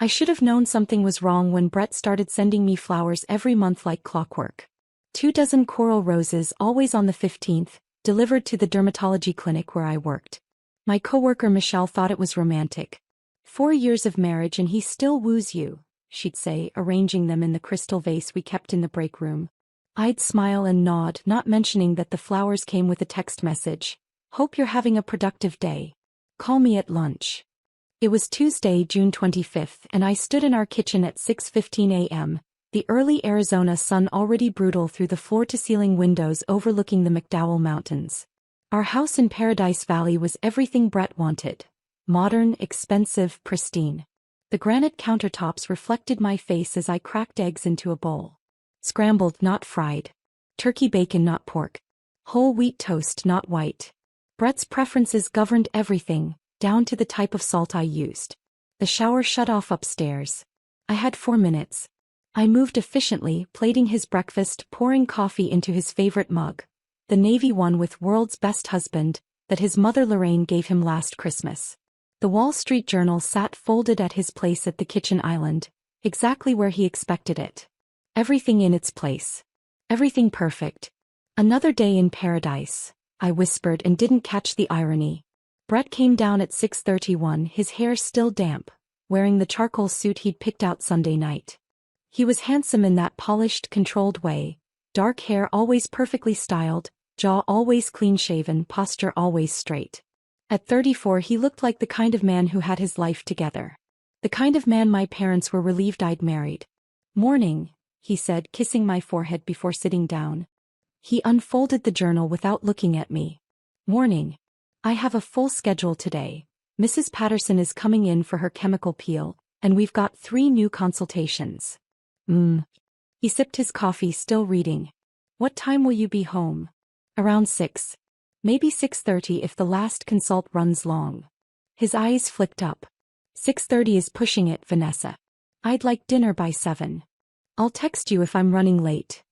I should have known something was wrong when Brett started sending me flowers every month like clockwork. 24 coral roses always on the 15th, delivered to the dermatology clinic where I worked. My coworker Michelle thought it was romantic. 4 years of marriage and he still woos you, she'd say, arranging them in the crystal vase we kept in the break room. I'd smile and nod, not mentioning that the flowers came with a text message. Hope you're having a productive day. Call me at lunch. It was Tuesday, June 25th, and I stood in our kitchen at 6:15 a.m., the early Arizona sun already brutal through the floor-to-ceiling windows overlooking the McDowell Mountains. Our house in Paradise Valley was everything Brett wanted. Modern, expensive, pristine. The granite countertops reflected my face as I cracked eggs into a bowl. Scrambled, not fried. Turkey bacon, not pork. Whole wheat toast, not white. Brett's preferences governed everything, down to the type of salt I used. The shower shut off upstairs. I had 4 minutes. I moved efficiently, plating his breakfast, pouring coffee into his favorite mug, the navy one with "World's Best Husband" that his mother Lorraine gave him last Christmas. The Wall Street Journal sat folded at his place at the kitchen island, exactly where he expected it. Everything in its place. Everything perfect. Another day in paradise, I whispered and didn't catch the irony. Brett came down at 6:31, his hair still damp, wearing the charcoal suit he'd picked out Sunday night. He was handsome in that polished, controlled way, dark hair always perfectly styled, jaw always clean-shaven, posture always straight. At 34 he looked like the kind of man who had his life together. The kind of man my parents were relieved I'd married. "Morning," he said, kissing my forehead before sitting down. He unfolded the journal without looking at me. "Morning. I have a full schedule today. Mrs. Patterson is coming in for her chemical peel, and we've got 3 new consultations." He sipped his coffee, still reading. "What time will you be home?" "Around 6. Maybe 6:30 if the last consult runs long." His eyes flicked up. 6:30 is pushing it, Vanessa. I'd like dinner by 7. I'll text you if I'm running late."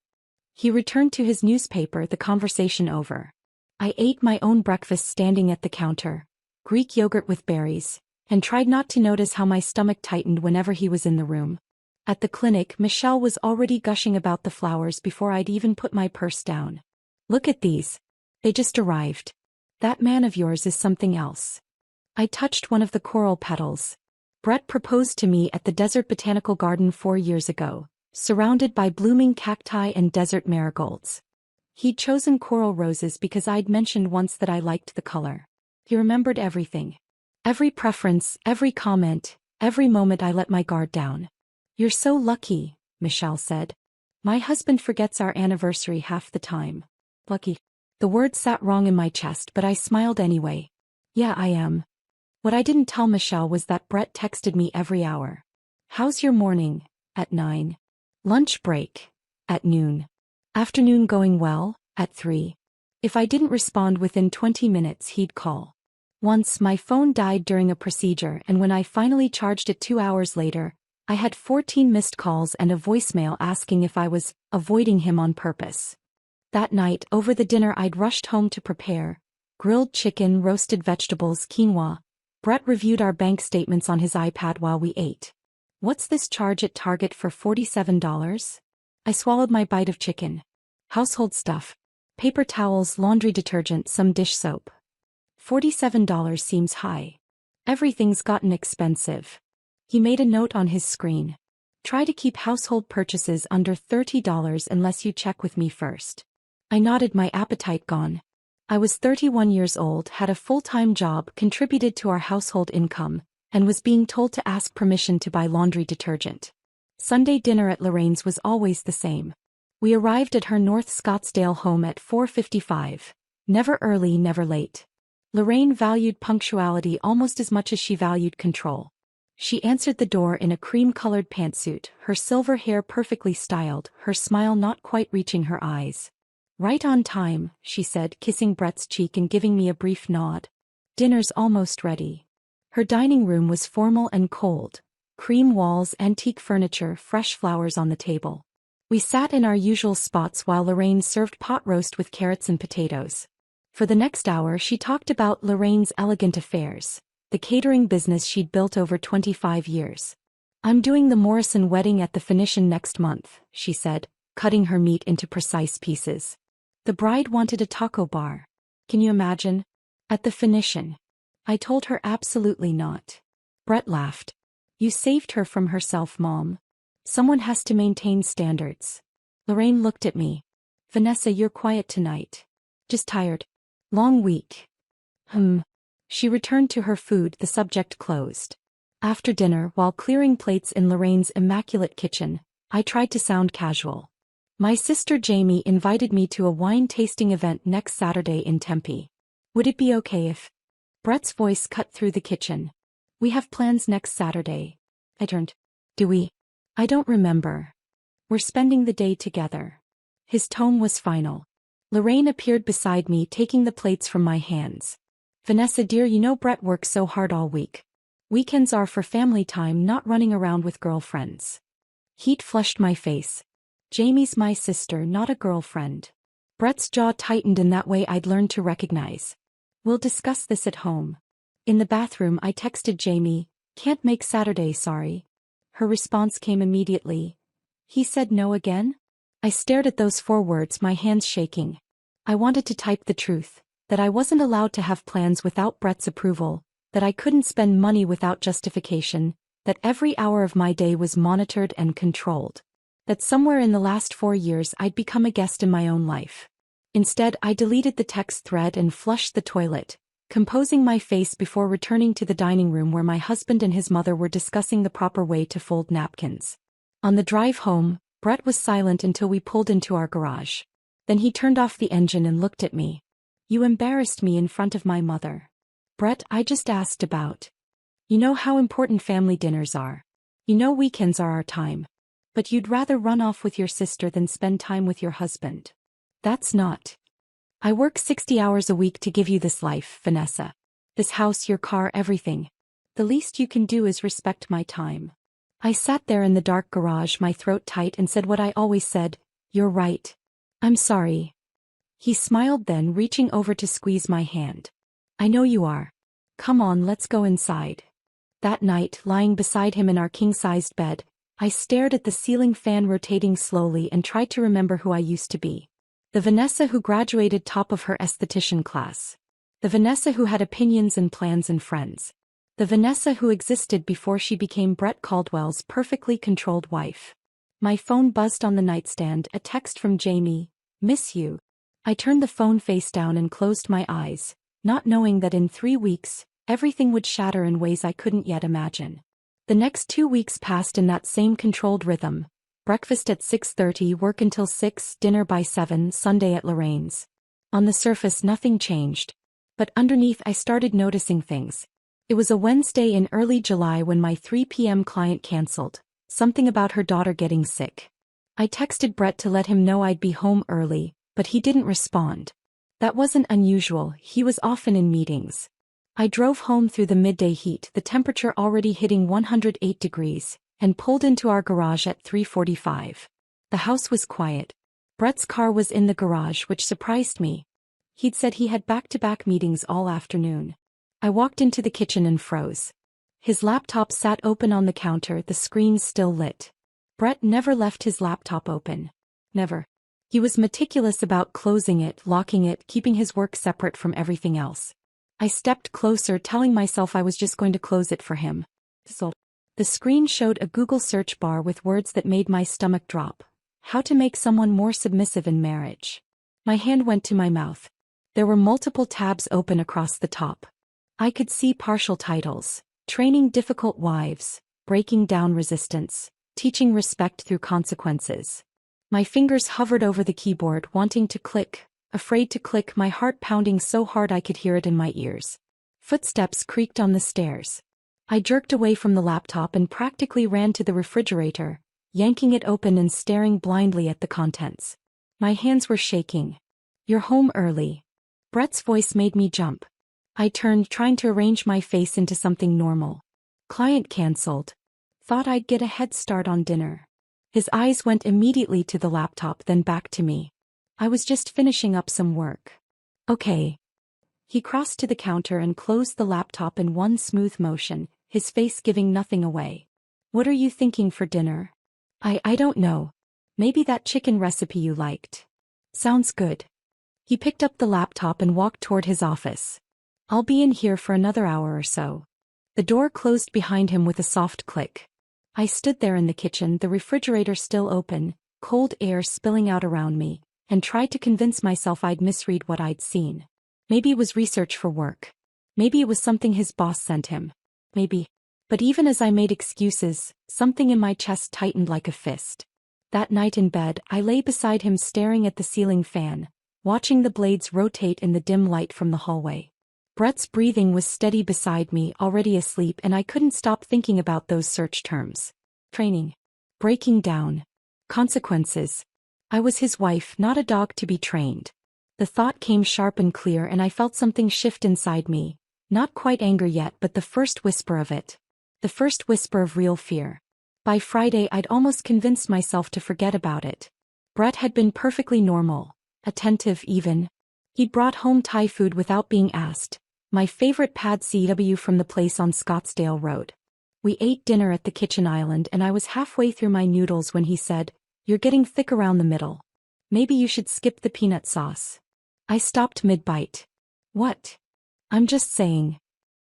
He returned to his newspaper, the conversation over. I ate my own breakfast standing at the counter, Greek yogurt with berries, and tried not to notice how my stomach tightened whenever he was in the room. At the clinic, Michelle was already gushing about the flowers before I'd even put my purse down. "Look at these. They just arrived. That man of yours is something else." I touched one of the coral petals. Brett proposed to me at the Desert Botanical Garden 4 years ago, surrounded by blooming cacti and desert marigolds. He'd chosen coral roses because I'd mentioned once that I liked the color. He remembered everything. Every preference, every comment, every moment I let my guard down. "You're so lucky," Michelle said. "My husband forgets our anniversary half the time." Lucky. The word sat wrong in my chest, but I smiled anyway. "Yeah, I am." What I didn't tell Michelle was that Brett texted me every hour. "How's your morning?" at 9. "Lunch break?" at noon. "Afternoon going well?" at 3. If I didn't respond within 20 minutes, he'd call. Once my phone died during a procedure, and when I finally charged it 2 hours later, I had 14 missed calls and a voicemail asking if I was avoiding him on purpose. That night, over the dinner I'd rushed home to prepare, grilled chicken, roasted vegetables, quinoa, Brett reviewed our bank statements on his iPad while we ate. "What's this charge at Target for $47? I swallowed my bite of chicken. "Household stuff. Paper towels, laundry detergent, some dish soap." $47 seems high. Everything's gotten expensive. He made a note on his screen. "Try to keep household purchases under $30 unless you check with me first." I nodded, my appetite gone. I was 31 years old, had a full-time job, contributed to our household income, and was being told to ask permission to buy laundry detergent. Sunday dinner at Lorraine's was always the same. We arrived at her North Scottsdale home at 4:55. Never early, never late. Lorraine valued punctuality almost as much as she valued control. She answered the door in a cream-colored pantsuit, her silver hair perfectly styled, her smile not quite reaching her eyes. "Right on time," she said, kissing Brett's cheek and giving me a brief nod. "Dinner's almost ready." Her dining room was formal and cold. Cream walls, antique furniture, fresh flowers on the table. We sat in our usual spots while Lorraine served pot roast with carrots and potatoes. For the next hour she talked about Lorraine's elegant affairs, the catering business she'd built over 25 years. I'm doing the Morrison wedding at the Phoenician next month, she said, cutting her meat into precise pieces. The bride wanted a taco bar. Can you imagine? At the Phoenician. I told her absolutely not. Brett laughed. You saved her from herself, Mom. Someone has to maintain standards. Lorraine looked at me. Vanessa, you're quiet tonight. Just tired. Long week. She returned to her food, the subject closed. After dinner, while clearing plates in Lorraine's immaculate kitchen, I tried to sound casual. My sister Jamie invited me to a wine tasting event next Saturday in Tempe. Would it be okay if... Brett's voice cut through the kitchen. We have plans next Saturday. I turned. Do we? I don't remember. We're spending the day together. His tone was final. Lorraine appeared beside me, taking the plates from my hands. Vanessa dear, you know Brett works so hard all week. Weekends are for family time, not running around with girlfriends. Heat flushed my face. Jamie's my sister, not a girlfriend. Brett's jaw tightened in that way I'd learned to recognize. We'll discuss this at home. In the bathroom I texted Jamie, can't make Saturday, sorry. Her response came immediately. He said no again? I stared at those 4 words, my hands shaking. I wanted to type the truth, that I wasn't allowed to have plans without Brett's approval, that I couldn't spend money without justification, that every hour of my day was monitored and controlled. That somewhere in the last 4 years I'd become a guest in my own life. Instead, I deleted the text thread and flushed the toilet, composing my face before returning to the dining room where my husband and his mother were discussing the proper way to fold napkins. On the drive home, Brett was silent until we pulled into our garage. Then he turned off the engine and looked at me. You embarrassed me in front of my mother. Brett, I just asked about. You know how important family dinners are. You know weekends are our time. But you'd rather run off with your sister than spend time with your husband. That's not. I work 60 hours a week to give you this life, Vanessa. This house, your car, everything. The least you can do is respect my time. I sat there in the dark garage, my throat tight, and said what I always said, you're right. I'm sorry. He smiled then, reaching over to squeeze my hand. I know you are. Come on, let's go inside. That night, lying beside him in our king-sized bed, I stared at the ceiling fan rotating slowly and tried to remember who I used to be. The Vanessa who graduated top of her esthetician class. The Vanessa who had opinions and plans and friends. The Vanessa who existed before she became Brett Caldwell's perfectly controlled wife. My phone buzzed on the nightstand, a text from Jamie, miss you. I turned the phone face down and closed my eyes, not knowing that in 3 weeks, everything would shatter in ways I couldn't yet imagine. The next 2 weeks passed in that same controlled rhythm. Breakfast at 6:30, work until 6, dinner by 7, Sunday at Lorraine's. On the surface nothing changed. But underneath I started noticing things. It was a Wednesday in early July when my 3 p.m. client canceled, something about her daughter getting sick. I texted Brett to let him know I'd be home early, but he didn't respond. That wasn't unusual, he was often in meetings. I drove home through the midday heat, the temperature already hitting 108 degrees, and pulled into our garage at 3:45. The house was quiet. Brett's car was in the garage, which surprised me. He'd said he had back-to-back meetings all afternoon. I walked into the kitchen and froze. His laptop sat open on the counter, the screen still lit. Brett never left his laptop open. Never. He was meticulous about closing it, locking it, keeping his work separate from everything else. I stepped closer, telling myself I was just going to close it for him. The screen showed a Google search bar with words that made my stomach drop. How to make someone more submissive in marriage. My hand went to my mouth. There were multiple tabs open across the top. I could see partial titles. Training difficult wives, breaking down resistance, teaching respect through consequences. My fingers hovered over the keyboard, wanting to click, afraid to click, my heart pounding so hard I could hear it in my ears. Footsteps creaked on the stairs. I jerked away from the laptop and practically ran to the refrigerator, yanking it open and staring blindly at the contents. My hands were shaking. You're home early. Brett's voice made me jump. I turned, trying to arrange my face into something normal. Client canceled. Thought I'd get a head start on dinner. His eyes went immediately to the laptop, then back to me. I was just finishing up some work. Okay. He crossed to the counter and closed the laptop in one smooth motion, his face giving nothing away. What are you thinking for dinner? I don't know. Maybe that chicken recipe you liked. Sounds good. He picked up the laptop and walked toward his office. I'll be in here for another hour or so. The door closed behind him with a soft click. I stood there in the kitchen, the refrigerator still open, cold air spilling out around me, and tried to convince myself I'd misread what I'd seen. Maybe it was research for work. Maybe it was something his boss sent him. Maybe. But even as I made excuses, something in my chest tightened like a fist. That night in bed, I lay beside him staring at the ceiling fan, watching the blades rotate in the dim light from the hallway. Brett's breathing was steady beside me, already asleep, and I couldn't stop thinking about those search terms. Training. Breaking down. Consequences. I was his wife, not a dog to be trained. The thought came sharp and clear, and I felt something shift inside me. Not quite anger yet, but the first whisper of it. The first whisper of real fear. By Friday, I'd almost convinced myself to forget about it. Brett had been perfectly normal, attentive even. He'd brought home Thai food without being asked, my favorite pad CW from the place on Scottsdale Road. We ate dinner at the kitchen island, and I was halfway through my noodles when he said, "You're getting thick around the middle. Maybe you should skip the peanut sauce." I stopped mid-bite. What? I'm just saying.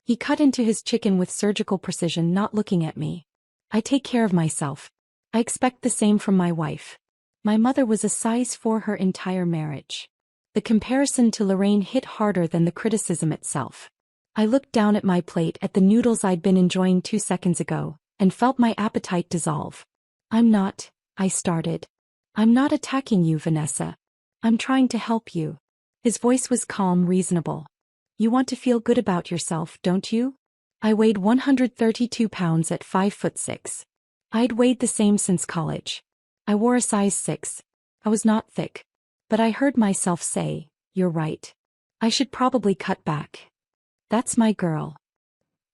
He cut into his chicken with surgical precision, not looking at me. I take care of myself. I expect the same from my wife. My mother was a size 4 her entire marriage. The comparison to Lorraine hit harder than the criticism itself. I looked down at my plate, at the noodles I'd been enjoying 2 seconds ago, and felt my appetite dissolve. I started. I'm not attacking you, Vanessa. I'm trying to help you. His voice was calm, reasonable. You want to feel good about yourself, don't you? I weighed 132 pounds at 5'6". I'd weighed the same since college. I wore a size 6. I was not thick. But I heard myself say, "You're right. I should probably cut back. That's my girl."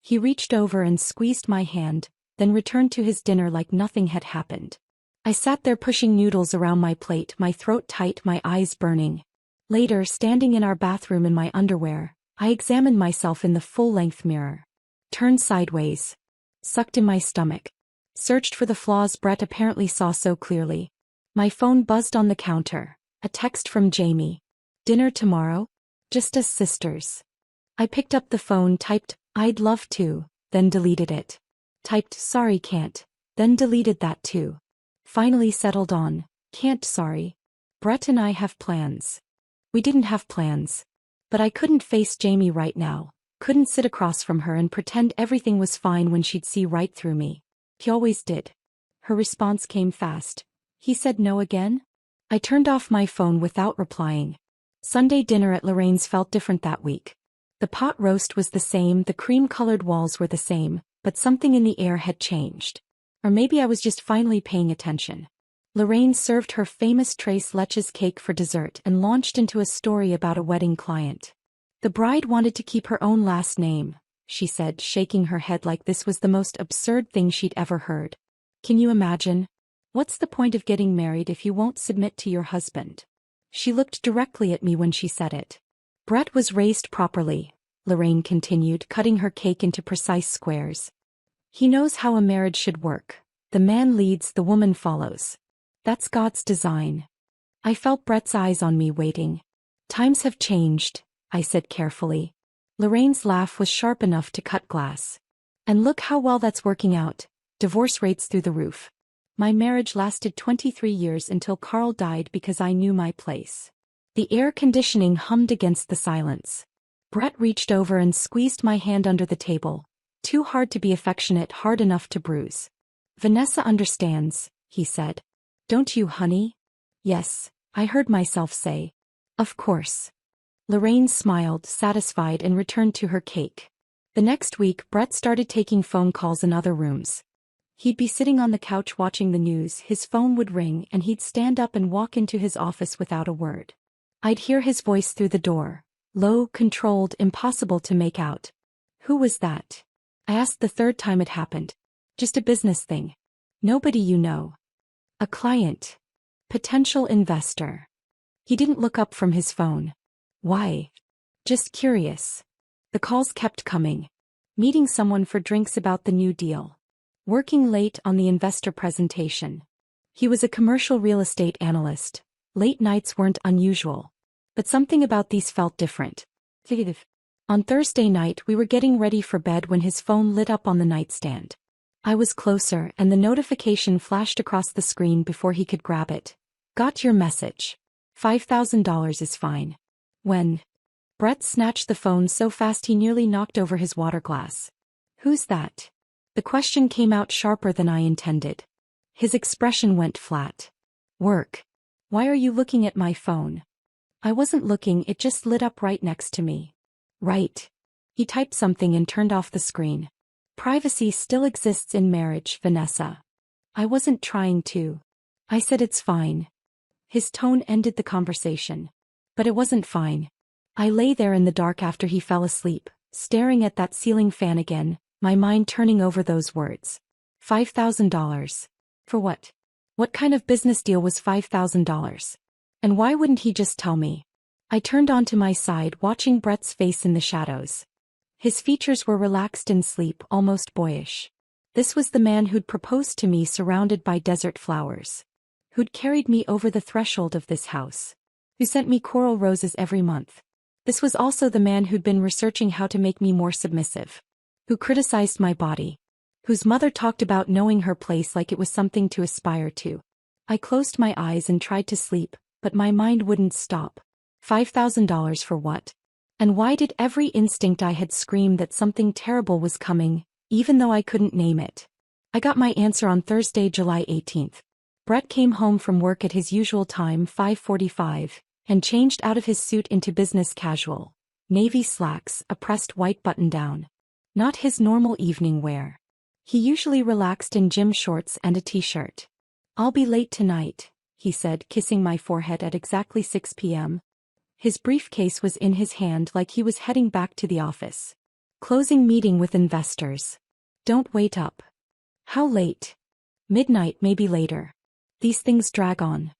He reached over and squeezed my hand, then returned to his dinner like nothing had happened. I sat there pushing noodles around my plate, my throat tight, my eyes burning. Later, standing in our bathroom in my underwear, I examined myself in the full-length mirror. Turned sideways. Sucked in my stomach. Searched for the flaws Brett apparently saw so clearly. My phone buzzed on the counter. A text from Jamie. "Dinner tomorrow? Just us sisters." I picked up the phone, typed, "I'd love to," then deleted it. Typed, "Sorry, can't," then deleted that too. Finally settled on, "Can't, sorry. Brett and I have plans." We didn't have plans. But I couldn't face Jamie right now, couldn't sit across from her and pretend everything was fine when she'd see right through me. He always did. Her response came fast. "He said no again?" I turned off my phone without replying. Sunday dinner at Lorraine's felt different that week. The pot roast was the same, the cream-colored walls were the same, but something in the air had changed. Or maybe I was just finally paying attention. Lorraine served her famous tres leches cake for dessert and launched into a story about a wedding client. The bride wanted to keep her own last name, she said, shaking her head like this was the most absurd thing she'd ever heard. Can you imagine? What's the point of getting married if you won't submit to your husband? She looked directly at me when she said it. Brett was raised properly, Lorraine continued, cutting her cake into precise squares. He knows how a marriage should work. The man leads, the woman follows. That's God's design. I felt Brett's eyes on me, waiting. Times have changed, I said carefully. Lorraine's laugh was sharp enough to cut glass. And look how well that's working out. Divorce rates through the roof. My marriage lasted 23 years until Carl died because I knew my place. The air conditioning hummed against the silence. Brett reached over and squeezed my hand under the table. Too hard to be affectionate, hard enough to bruise. "Vanessa understands," he said. "Don't you, honey?" "Yes," I heard myself say. "Of course." Lorraine smiled, satisfied, and returned to her cake. The next week, Brett started taking phone calls in other rooms. He'd be sitting on the couch watching the news, his phone would ring, and he'd stand up and walk into his office without a word. I'd hear his voice through the door. Low, controlled, impossible to make out. "Who was that?" I asked the third time it happened. "Just a business thing." "Nobody you know." "A client. Potential investor." He didn't look up from his phone. "Why?" "Just curious." The calls kept coming. "Meeting someone for drinks about the new deal." working late on the investor presentation. He was a commercial real estate analyst. Late nights weren't unusual. But something about these felt different. On Thursday night we were getting ready for bed when his phone lit up on the nightstand. I was closer and the notification flashed across the screen before he could grab it. Got your message. $5,000 is fine. When? Brett snatched the phone so fast he nearly knocked over his water glass. Who's that? The question came out sharper than I intended. His expression went flat. Work. Why are you looking at my phone? I wasn't looking, it just lit up right next to me. Right. He typed something and turned off the screen. Privacy still exists in marriage, Vanessa. I wasn't trying to. I said it's fine. His tone ended the conversation. But it wasn't fine. I lay there in the dark after he fell asleep, staring at that ceiling fan again, my mind turning over those words. $5,000. For what? What kind of business deal was $5,000? And why wouldn't he just tell me? I turned onto my side, watching Brett's face in the shadows. His features were relaxed in sleep, almost boyish. This was the man who'd proposed to me surrounded by desert flowers. Who'd carried me over the threshold of this house. Who sent me coral roses every month. This was also the man who'd been researching how to make me more submissive. Who criticized my body. Whose mother talked about knowing her place like it was something to aspire to. I closed my eyes and tried to sleep, but my mind wouldn't stop. $5,000 for what? And why did every instinct I had scream that something terrible was coming, even though I couldn't name it? I got my answer on Thursday, July 18th. Brett came home from work at his usual time, 5:45, and changed out of his suit into business casual. Navy slacks, a pressed white button-down. Not his normal evening wear. He usually relaxed in gym shorts and a t-shirt. I'll be late tonight, he said, kissing my forehead at exactly 6 p.m. His briefcase was in his hand like he was heading back to the office. Closing meeting with investors. Don't wait up. How late? Midnight, maybe later. These things drag on.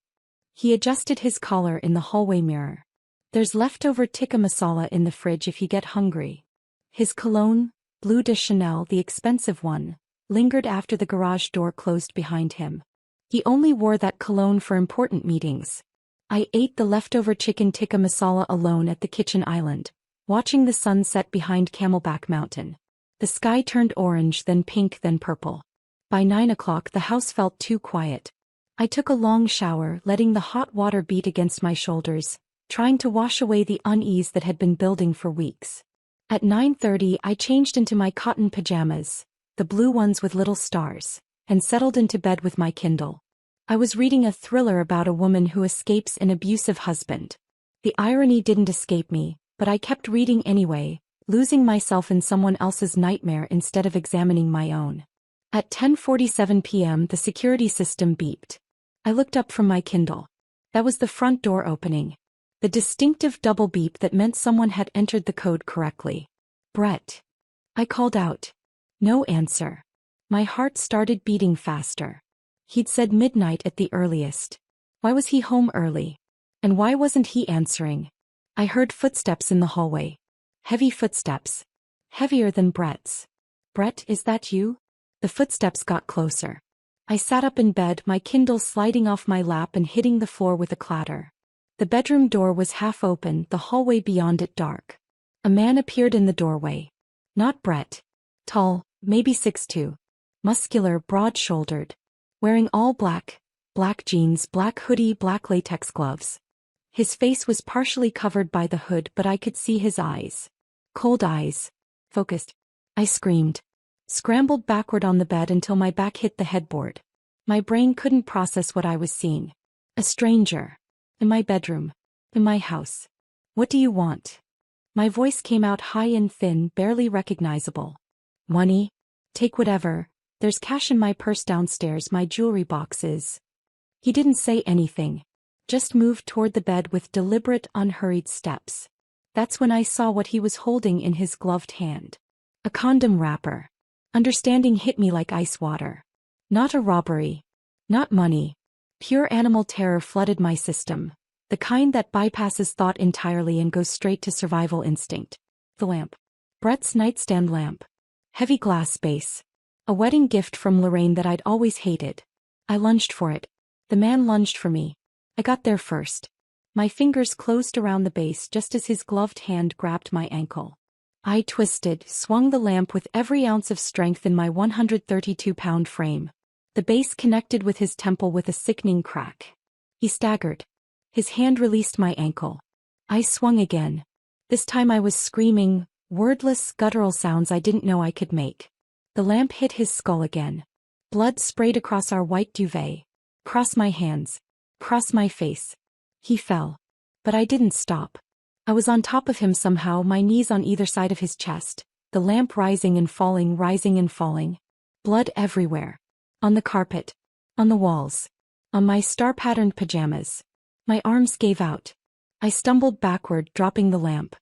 He adjusted his collar in the hallway mirror. There's leftover tikka masala in the fridge if you get hungry. His cologne, Bleu de Chanel, the expensive one, lingered after the garage door closed behind him. He only wore that cologne for important meetings. I ate the leftover chicken tikka masala alone at the kitchen island, watching the sun set behind Camelback Mountain. The sky turned orange, then pink, then purple. By 9 o'clock the house felt too quiet. I took a long shower, letting the hot water beat against my shoulders, trying to wash away the unease that had been building for weeks. At 9:30 I changed into my cotton pajamas, the blue ones with little stars, and settled into bed with my Kindle. I was reading a thriller about a woman who escapes an abusive husband. The irony didn't escape me, but I kept reading anyway, losing myself in someone else's nightmare instead of examining my own. At 10:47 p.m. the security system beeped. I looked up from my Kindle. That was the front door opening. The distinctive double beep that meant someone had entered the code correctly. Brett. I called out. No answer. My heart started beating faster. He'd said midnight at the earliest. Why was he home early? And why wasn't he answering? I heard footsteps in the hallway. Heavy footsteps. Heavier than Brett's. Brett, is that you? The footsteps got closer. I sat up in bed, my Kindle sliding off my lap and hitting the floor with a clatter. The bedroom door was half open, the hallway beyond it dark. A man appeared in the doorway. Not Brett. Tall, maybe 6'2". Muscular, broad-shouldered. Wearing all black jeans, black hoodie, black latex gloves. His face was partially covered by the hood, but I could see his eyes. Cold eyes. Focused. I screamed. Scrambled backward on the bed until my back hit the headboard. My brain couldn't process what I was seeing. A stranger. In my bedroom. In my house. What do you want? My voice came out high and thin, barely recognizable. Money? Take whatever. There's cash in my purse downstairs, my jewelry boxes. He didn't say anything. Just moved toward the bed with deliberate, unhurried steps. That's when I saw what he was holding in his gloved hand. A condom wrapper. Understanding hit me like ice water. Not a robbery. Not money. Pure animal terror flooded my system. The kind that bypasses thought entirely and goes straight to survival instinct. The lamp. Brett's nightstand lamp. Heavy glass base. A wedding gift from Lorraine that I'd always hated. I lunged for it. The man lunged for me. I got there first. My fingers closed around the base just as his gloved hand grabbed my ankle. I twisted, swung the lamp with every ounce of strength in my 132-pound frame. The base connected with his temple with a sickening crack. He staggered. His hand released my ankle. I swung again. This time I was screaming, wordless, guttural sounds I didn't know I could make. The lamp hit his skull again. Blood sprayed across our white duvet. Across my hands. Across my face. He fell. But I didn't stop. I was on top of him somehow, my knees on either side of his chest, the lamp rising and falling, rising and falling. Blood everywhere. On the carpet. On the walls. On my star-patterned pajamas. My arms gave out. I stumbled backward, dropping the lamp.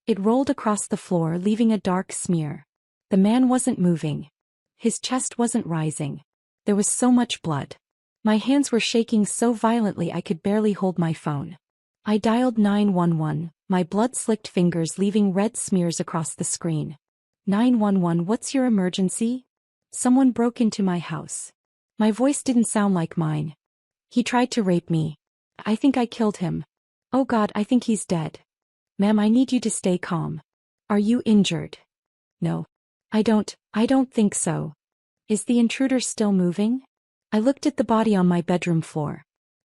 It rolled across the floor, leaving a dark smear. The man wasn't moving. His chest wasn't rising. There was so much blood. My hands were shaking so violently I could barely hold my phone. I dialed 911, my blood-slicked fingers leaving red smears across the screen. 911, what's your emergency? Someone broke into my house. My voice didn't sound like mine. He tried to rape me. I think I killed him. Oh God, I think he's dead. Ma'am, I need you to stay calm. Are you injured? No. I don't think so. Is the intruder still moving? I looked at the body on my bedroom floor.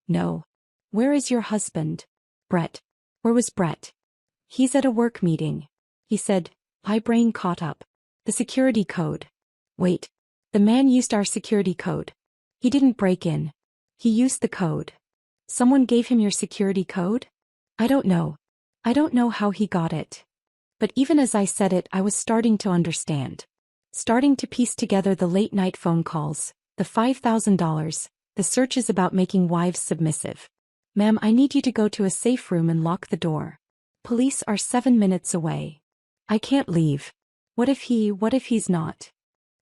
No. Where is your husband? Brett. Where was Brett? He's at a work meeting. He said. My brain caught up. The security code. Wait. The man used our security code. He didn't break in. He used the code. Someone gave him your security code? I don't know. I don't know how he got it. But even as I said it, I was starting to understand. Starting to piece together the late-night phone calls, the $5,000, the searches about making wives submissive. Ma'am, I need you to go to a safe room and lock the door. Police are 7 minutes away. I can't leave. What if he's not?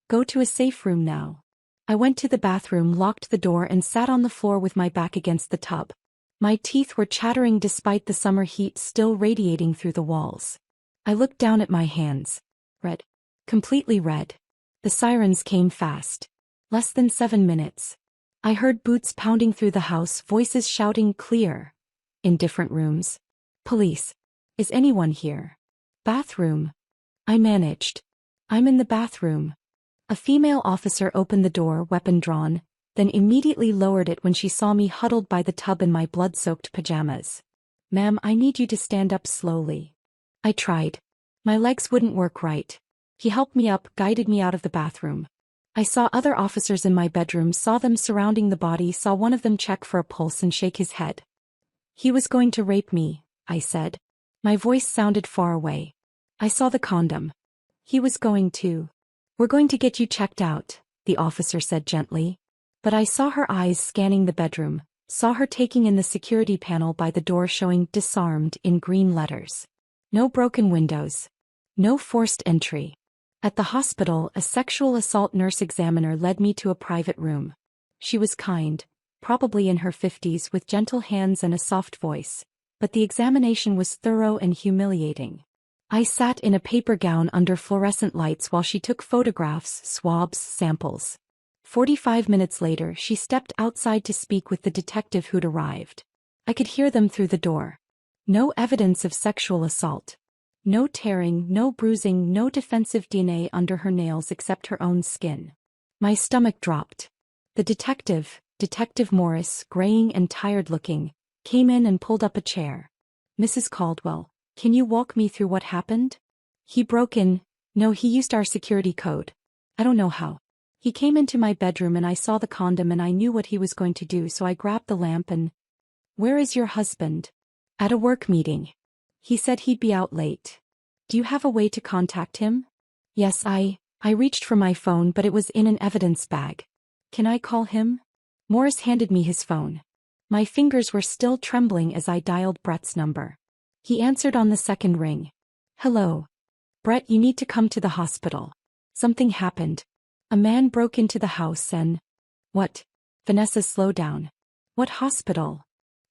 Go to a safe room now. I went to the bathroom, locked the door and sat on the floor with my back against the tub. My teeth were chattering despite the summer heat still radiating through the walls. I looked down at my hands. Red. Completely red. The sirens came fast. Less than 7 minutes. I heard boots pounding through the house, voices shouting clear. In different rooms. Police. Is anyone here? Bathroom. I managed. I'm in the bathroom. A female officer opened the door, weapon drawn, then immediately lowered it when she saw me huddled by the tub in my blood-soaked pajamas. Ma'am, I need you to stand up slowly. I tried. My legs wouldn't work right. He helped me up, guided me out of the bathroom. I saw other officers in my bedroom, saw them surrounding the body, saw one of them check for a pulse and shake his head. He was going to rape me, I said. My voice sounded far away. I saw the condom. He was going to. We're going to get you checked out, the officer said gently. But I saw her eyes scanning the bedroom, saw her taking in the security panel by the door showing disarmed in green letters. No broken windows. No forced entry. At the hospital, a sexual assault nurse examiner led me to a private room. She was kind, probably in her 50s with gentle hands and a soft voice, but the examination was thorough and humiliating. I sat in a paper gown under fluorescent lights while she took photographs, swabs, samples. 45 minutes later, she stepped outside to speak with the detective who'd arrived. I could hear them through the door. No evidence of sexual assault. No tearing, no bruising, no defensive DNA under her nails except her own skin. My stomach dropped. The detective, Detective Morris, graying and tired-looking, came in and pulled up a chair. Mrs. Caldwell, can you walk me through what happened? He broke in. No, he used our security code. I don't know how. He came into my bedroom and I saw the condom and I knew what he was going to do, so I grabbed the lamp and... Where is your husband? At a work meeting. He said he'd be out late. Do you have a way to contact him? Yes, I reached for my phone, but it was in an evidence bag. Can I call him? Morris handed me his phone. My fingers were still trembling as I dialed Brett's number. He answered on the second ring. Hello. Brett, you need to come to the hospital. Something happened. A man broke into the house and... What? Vanessa, slow down. What hospital?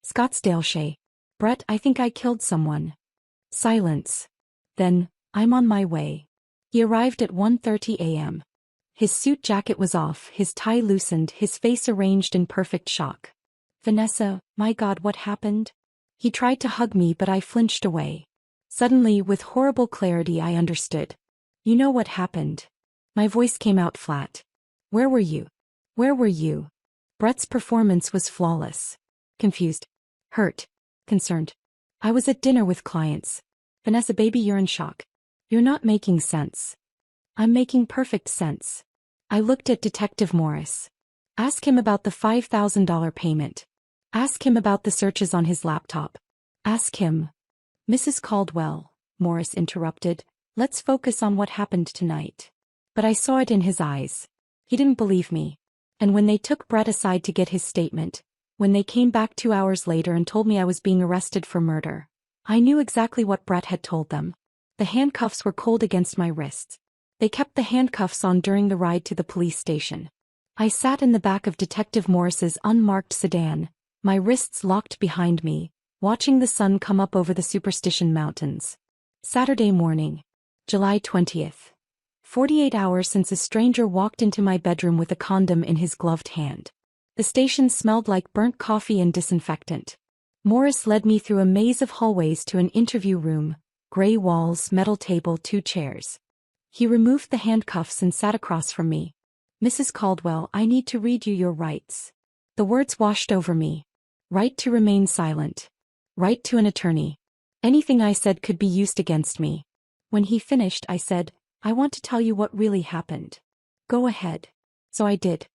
Scottsdale, Shay. Brett, I think I killed someone. Silence. Then, I'm on my way. He arrived at 1:30 a.m. His suit jacket was off, his tie loosened, his face arranged in perfect shock. Vanessa, my God, what happened? He tried to hug me, but I flinched away. Suddenly, with horrible clarity, I understood. You know what happened? My voice came out flat. Where were you? Where were you? Brett's performance was flawless. Confused. Hurt. Concerned. I was at dinner with clients. Vanessa, baby, you're in shock. You're not making sense. I'm making perfect sense. I looked at Detective Morris. Ask him about the $5,000 payment. Ask him about the searches on his laptop. Ask him. Mrs. Caldwell, Morris interrupted, let's focus on what happened tonight. But I saw it in his eyes. He didn't believe me. And when they took Brett aside to get his statement, when they came back 2 hours later and told me I was being arrested for murder, I knew exactly what Brett had told them. The handcuffs were cold against my wrists. They kept the handcuffs on during the ride to the police station. I sat in the back of Detective Morris's unmarked sedan, my wrists locked behind me, watching the sun come up over the Superstition Mountains. Saturday morning, July 20th. 48 hours since a stranger walked into my bedroom with a condom in his gloved hand. The station smelled like burnt coffee and disinfectant. Morris led me through a maze of hallways to an interview room, gray walls, metal table, 2 chairs. He removed the handcuffs and sat across from me. Mrs. Caldwell, I need to read you your rights. The words washed over me. Right to remain silent. Right to an attorney. Anything I said could be used against me. When he finished, I said, I want to tell you what really happened. Go ahead. So I did.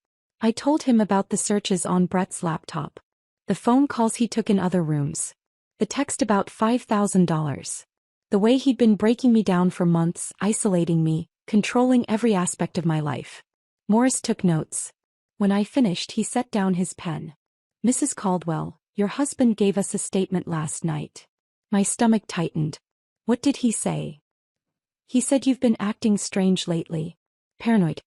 I told him about the searches on Brett's laptop. The phone calls he took in other rooms. The text about $5,000. The way he'd been breaking me down for months, isolating me, controlling every aspect of my life. Morris took notes. When I finished, he set down his pen. Mrs. Caldwell, your husband gave us a statement last night. My stomach tightened. What did he say? He said you've been acting strange lately. Paranoid.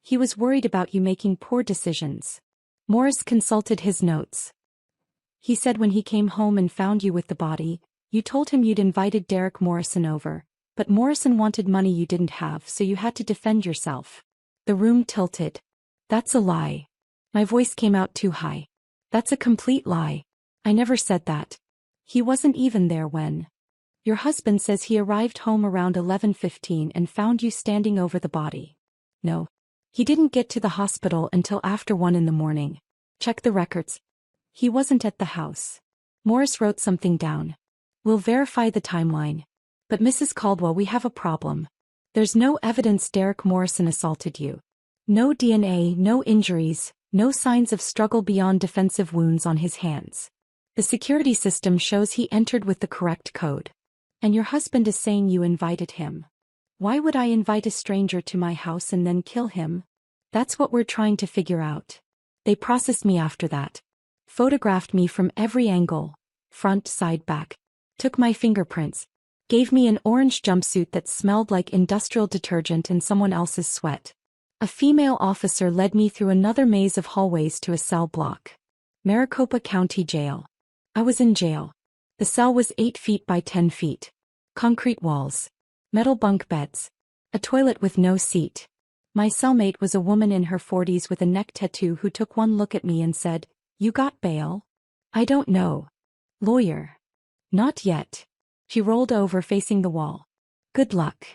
He was worried about you making poor decisions. Morris consulted his notes. He said when he came home and found you with the body, you told him you'd invited Derek Morrison over, but Morrison wanted money you didn't have, so you had to defend yourself. The room tilted. That's a lie. My voice came out too high. That's a complete lie. I never said that. He wasn't even there when. Your husband says he arrived home around 11:15 and found you standing over the body. No. He didn't get to the hospital until after 1 in the morning. Check the records. He wasn't at the house. Morris wrote something down. We'll verify the timeline. But Mrs. Caldwell, we have a problem. There's no evidence Derek Morrison assaulted you. No DNA, no injuries, no signs of struggle beyond defensive wounds on his hands. The security system shows he entered with the correct code. And your husband is saying you invited him. Why would I invite a stranger to my house and then kill him? That's what we're trying to figure out. They processed me after that. Photographed me from every angle, front, side, back. Took my fingerprints. Gave me an orange jumpsuit that smelled like industrial detergent and someone else's sweat. A female officer led me through another maze of hallways to a cell block. Maricopa County Jail. I was in jail. The cell was 8 feet by 10 feet. Concrete walls. Metal bunk beds. A toilet with no seat. My cellmate was a woman in her 40s with a neck tattoo who took one look at me and said, "You got bail?" "I don't know." "Lawyer?" "Not yet." She rolled over facing the wall. "Good luck."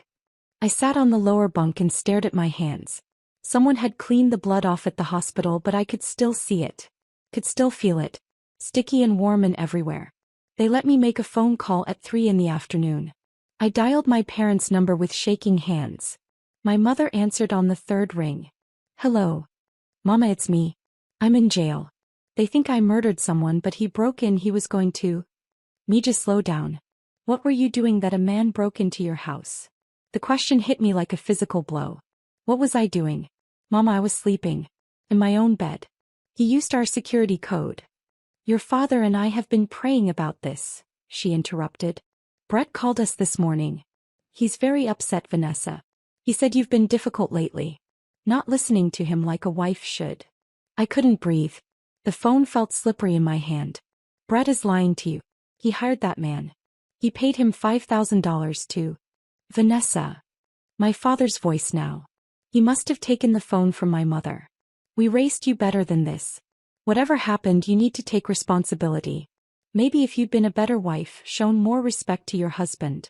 I sat on the lower bunk and stared at my hands. Someone had cleaned the blood off at the hospital, but I could still see it. Could still feel it. Sticky and warm and everywhere. They let me make a phone call at 3 in the afternoon. I dialed my parents' number with shaking hands. My mother answered on the 3rd ring. "Hello. Mama, it's me. I'm in jail. They think I murdered someone, but he broke in. He was going to." "Just slow down. What were you doing that a man broke into your house?" The question hit me like a physical blow. What was I doing? "Mama, I was sleeping. In my own bed. He used our security code." "Your father and I have been praying about this," she interrupted. "Brett called us this morning. He's very upset, Vanessa. He said you've been difficult lately. Not listening to him like a wife should." I couldn't breathe. The phone felt slippery in my hand. "Brett is lying to you. He hired that man. He paid him $5,000 to..." "Vanessa." My father's voice now. He must have taken the phone from my mother. We raised you better than this. Whatever happened, you need to take responsibility. Maybe if you'd been a better wife, shown more respect to your husband.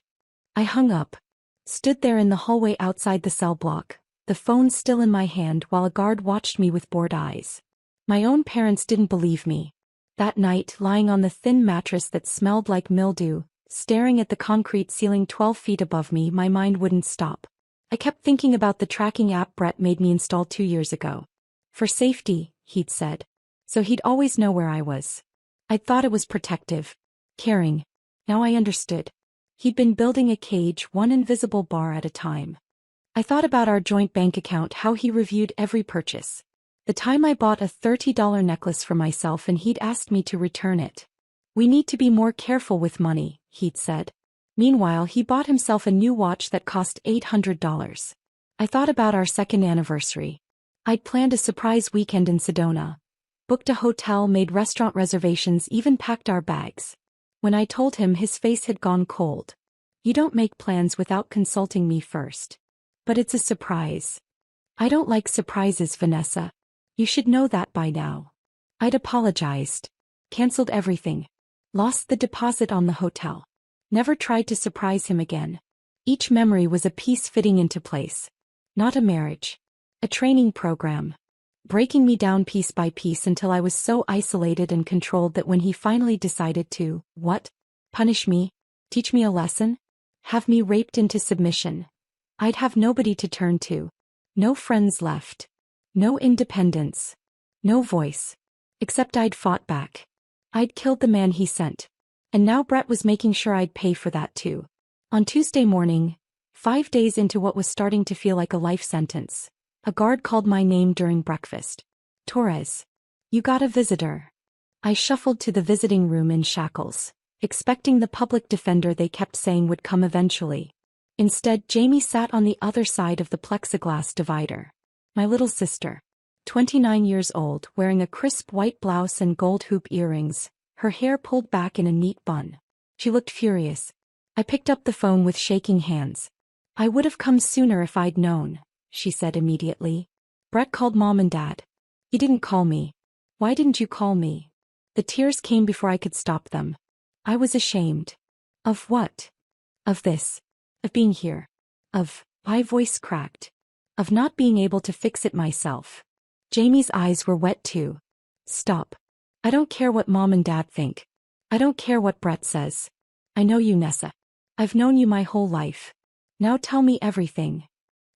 I hung up. Stood there in the hallway outside the cell block, the phone still in my hand while a guard watched me with bored eyes. My own parents didn't believe me. That night, lying on the thin mattress that smelled like mildew, staring at the concrete ceiling 12 feet above me, my mind wouldn't stop. I kept thinking about the tracking app Brett made me install 2 years ago. For safety, he'd said. So he'd always know where I was. I'd thought it was protective. Caring. Now I understood. He'd been building a cage, one invisible bar at a time. I thought about our joint bank account, how he reviewed every purchase. The time I bought a $30 necklace for myself and he'd asked me to return it. We need to be more careful with money, he'd said. Meanwhile, he bought himself a new watch that cost $800. I thought about our second anniversary. I'd planned a surprise weekend in Sedona. Booked a hotel, made restaurant reservations, even packed our bags. When I told him, his face had gone cold. You don't make plans without consulting me first. But it's a surprise. I don't like surprises, Vanessa. You should know that by now. I'd apologized. Cancelled everything. Lost the deposit on the hotel. Never tried to surprise him again. Each memory was a piece fitting into place. Not a marriage. A training program. Breaking me down piece by piece until I was so isolated and controlled that when he finally decided to, what? Punish me? Teach me a lesson? Have me raped into submission? I'd have nobody to turn to. No friends left. No independence. No voice. Except I'd fought back. I'd killed the man he sent. And now Brett was making sure I'd pay for that too. On Tuesday morning, 5 days into what was starting to feel like a life sentence, a guard called my name during breakfast. Torres. You got a visitor. I shuffled to the visiting room in shackles, expecting the public defender they kept saying would come eventually. Instead, Jamie sat on the other side of the plexiglass divider. My little sister. 29 years old, wearing a crisp white blouse and gold hoop earrings, her hair pulled back in a neat bun. She looked furious. I picked up the phone with shaking hands. I would have come sooner if I'd known, she said immediately. Brett called Mom and Dad. He didn't call me. Why didn't you call me? The tears came before I could stop them. I was ashamed. Of what? Of this. Of being here. My voice cracked. Of not being able to fix it myself. Jamie's eyes were wet too. Stop. I don't care what Mom and Dad think. I don't care what Brett says. I know you, Nessa. I've known you my whole life. Now tell me everything.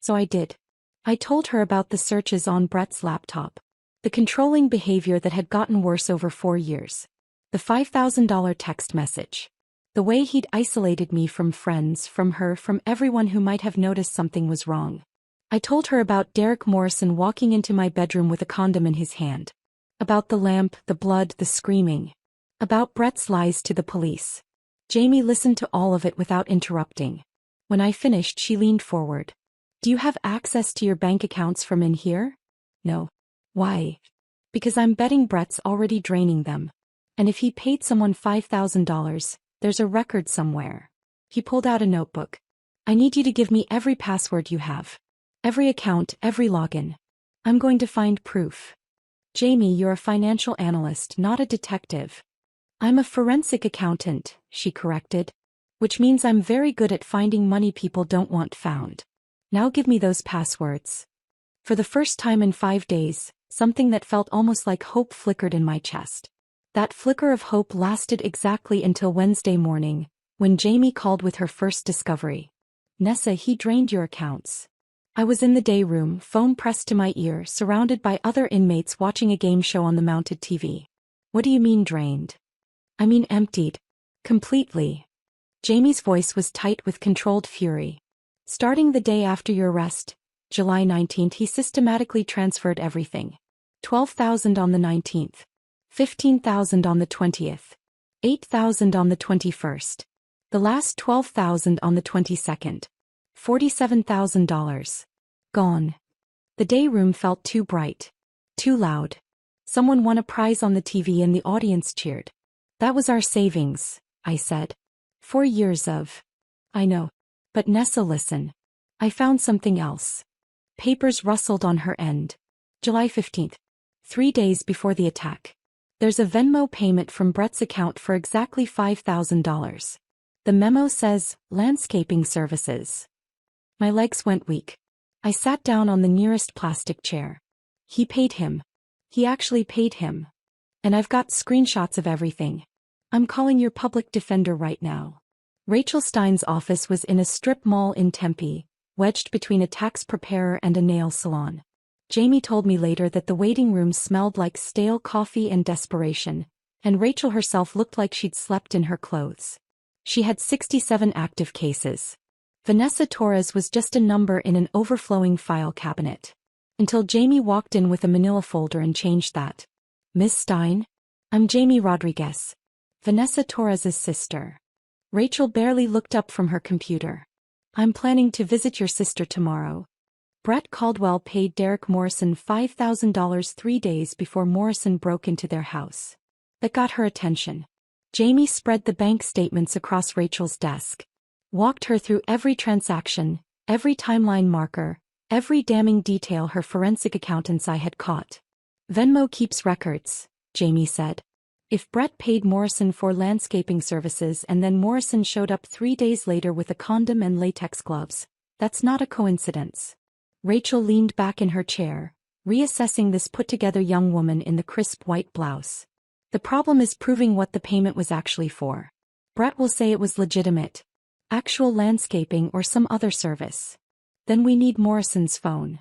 So I did. I told her about the searches on Brett's laptop. The controlling behavior that had gotten worse over 4 years. The $5,000 text message. The way he'd isolated me from friends, from her, from everyone who might have noticed something was wrong. I told her about Derek Morrison walking into my bedroom with a condom in his hand. About the lamp, the blood, the screaming. About Brett's lies to the police. Jamie listened to all of it without interrupting. When I finished, she leaned forward. Do you have access to your bank accounts from in here? No. Why? Because I'm betting Brett's already draining them. And if he paid someone $5,000, there's a record somewhere. He pulled out a notebook. I need you to give me every password you have. Every account, every login. I'm going to find proof. Jamie, you're a financial analyst, not a detective. I'm a forensic accountant, she corrected. Which means I'm very good at finding money people don't want found. Now give me those passwords. For the first time in 5 days, something that felt almost like hope flickered in my chest. That flicker of hope lasted exactly until Wednesday morning, when Jamie called with her first discovery. Nessa, he drained your accounts. I was in the day room, phone pressed to my ear, surrounded by other inmates watching a game show on the mounted TV. What do you mean drained? I mean emptied. Completely. Jamie's voice was tight with controlled fury. Starting the day after your arrest, July 19th, he systematically transferred everything. $12,000 on the 19th. $15,000 on the 20th. $8,000 on the 21st. The last $12,000 on the 22nd. $47,000. Gone. The day room felt too bright. Too loud. Someone won a prize on the TV and the audience cheered. That was our savings, I said. 4 years of. I know. But Nessa, listen. I found something else. Papers rustled on her end. July 15th. 3 days before the attack. There's a Venmo payment from Brett's account for exactly $5,000. The memo says, landscaping services. My legs went weak. I sat down on the nearest plastic chair. He paid him. He actually paid him. And I've got screenshots of everything. I'm calling your public defender right now. Rachel Stein's office was in a strip mall in Tempe, wedged between a tax preparer and a nail salon. Jamie told me later that the waiting room smelled like stale coffee and desperation, and Rachel herself looked like she'd slept in her clothes. She had 67 active cases. Vanessa Torres was just a number in an overflowing file cabinet. Until Jamie walked in with a manila folder and changed that. Miss Stein? I'm Jamie Rodriguez. Vanessa Torres's sister. Rachel barely looked up from her computer. I'm planning to visit your sister tomorrow. Brett Caldwell paid Derek Morrison $5,000 3 days before Morrison broke into their house. That got her attention. Jamie spread the bank statements across Rachel's desk. Walked her through every transaction, every timeline marker, every damning detail her forensic accountant's eye had caught. Venmo keeps records, Jamie said. If Brett paid Morrison for landscaping services and then Morrison showed up 3 days later with a condom and latex gloves, that's not a coincidence. Rachel leaned back in her chair, reassessing this put-together young woman in the crisp white blouse. The problem is proving what the payment was actually for. Brett will say it was legitimate. Actual landscaping or some other service. Then we need Morrison's phone.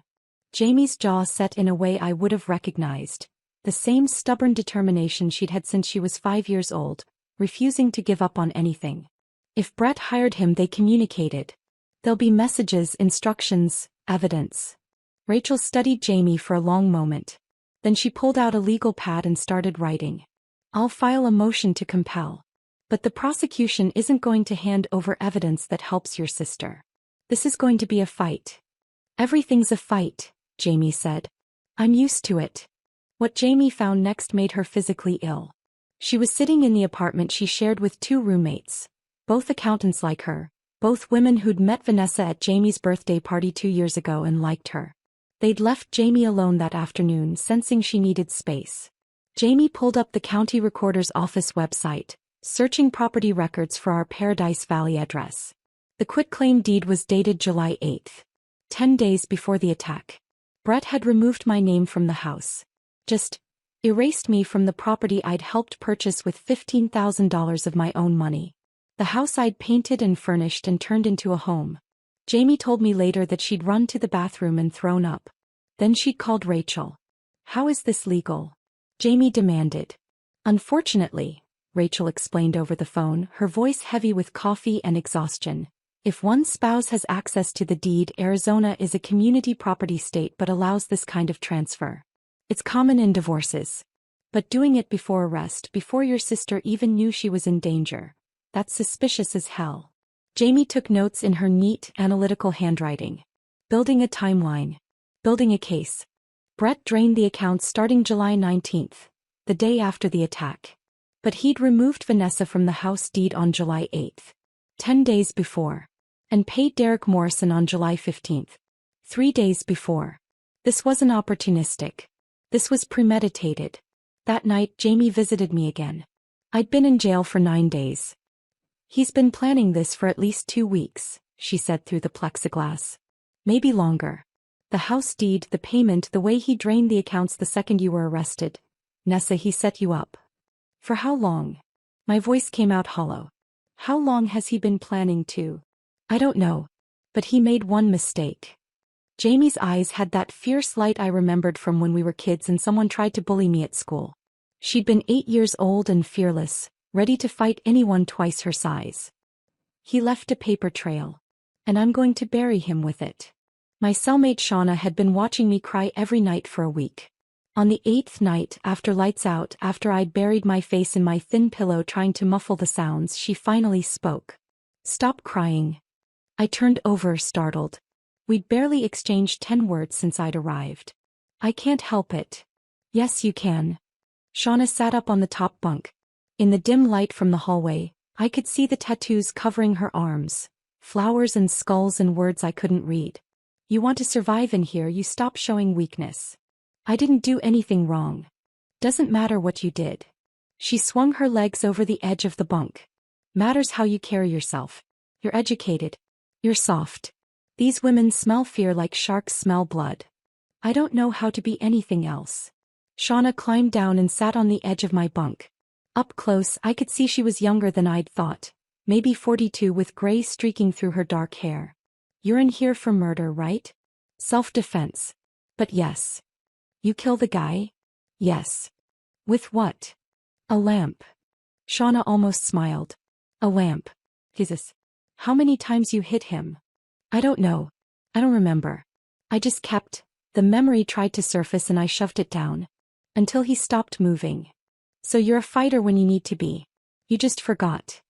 Jamie's jaw set in a way I would have recognized. The same stubborn determination she'd had since she was 5 years old, refusing to give up on anything. If Brett hired him, they communicated. There'll be messages, instructions, evidence. Rachel studied Jamie for a long moment. Then she pulled out a legal pad and started writing. I'll file a motion to compel. But the prosecution isn't going to hand over evidence that helps your sister. This is going to be a fight. Everything's a fight, Jamie said. I'm used to it. What Jamie found next made her physically ill. She was sitting in the apartment she shared with 2 roommates, both accountants like her, both women who'd met Vanessa at Jamie's birthday party 2 years ago and liked her. They'd left Jamie alone that afternoon, sensing she needed space. Jamie pulled up the county recorder's office website, searching property records for our Paradise Valley address. The quitclaim deed was dated July 8th, 10 days before the attack. Brett had removed my name from the house. Just erased me from the property I'd helped purchase with $15,000 of my own money. The house I'd painted and furnished and turned into a home. Jamie told me later that she'd run to the bathroom and thrown up. Then she'd called Rachel. How is this legal? Jamie demanded. Unfortunately, Rachel explained over the phone, her voice heavy with coffee and exhaustion. If one spouse has access to the deed, Arizona is a community property state but allows this kind of transfer. It's common in divorces. But doing it before arrest, before your sister even knew she was in danger, that's suspicious as hell. Jamie took notes in her neat, analytical handwriting. Building a timeline. Building a case. Brett drained the accounts starting July 19th, the day after the attack. But he'd removed Vanessa from the house deed on July 8th, 10 days before, and paid Derek Morrison on July 15th, 3 days before. This wasn't opportunistic. This was premeditated. That night, Jamie visited me again. I'd been in jail for 9 days. He's been planning this for at least 2 weeks, she said through the plexiglass. Maybe longer. The house deed, the payment, the way he drained the accounts the second you were arrested. Nessa, he set you up. For how long? My voice came out hollow. How long has he been planning to? I don't know. But he made one mistake. Jamie's eyes had that fierce light I remembered from when we were kids and someone tried to bully me at school. She'd been 8 years old and fearless, ready to fight anyone twice her size. He left a paper trail. And I'm going to bury him with it. My cellmate Shauna had been watching me cry every night for a week. On the 8th night, after lights out, after I'd buried my face in my thin pillow trying to muffle the sounds, she finally spoke. Stop crying. I turned over, startled. We'd barely exchanged 10 words since I'd arrived. I can't help it. Yes, you can. Shauna sat up on the top bunk. In the dim light from the hallway, I could see the tattoos covering her arms, flowers and skulls and words I couldn't read. You want to survive in here, you stop showing weakness. I didn't do anything wrong. Doesn't matter what you did. She swung her legs over the edge of the bunk. Matters how you carry yourself. You're educated. You're soft. These women smell fear like sharks smell blood. I don't know how to be anything else. Shauna climbed down and sat on the edge of my bunk. Up close, I could see she was younger than I'd thought, maybe 42 with gray streaking through her dark hair. You're in here for murder, right? Self-defense. But yes. You kill the guy? Yes. With what? A lamp. Shauna almost smiled. A lamp. Jesus. How many times you hit him? I don't know. I don't remember. I just kept. The memory tried to surface and I shoved it down. Until he stopped moving. So you're a fighter when you need to be. You just forgot.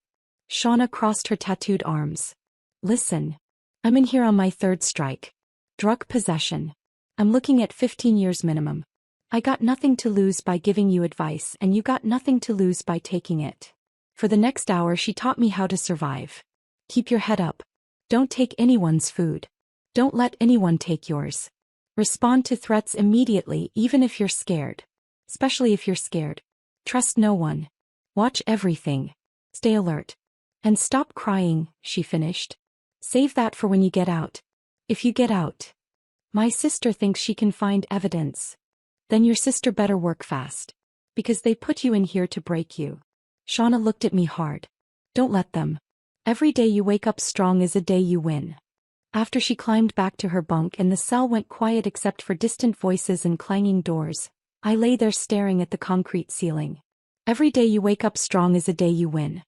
Shauna crossed her tattooed arms. Listen. I'm in here on my third strike. Drug possession. I'm looking at 15 years minimum. I got nothing to lose by giving you advice and you got nothing to lose by taking it. For the next hour she taught me how to survive. Keep your head up. Don't take anyone's food. Don't let anyone take yours. Respond to threats immediately even if you're scared. Especially if you're scared. Trust no one. Watch everything. Stay alert. And stop crying, she finished. Save that for when you get out. If you get out. My sister thinks she can find evidence. Then your sister better work fast. Because they put you in here to break you. Shauna looked at me hard. Don't let them. Every day you wake up strong is a day you win. After she climbed back to her bunk and the cell went quiet except for distant voices and clanging doors, I lay there staring at the concrete ceiling. Every day you wake up strong is a day you win.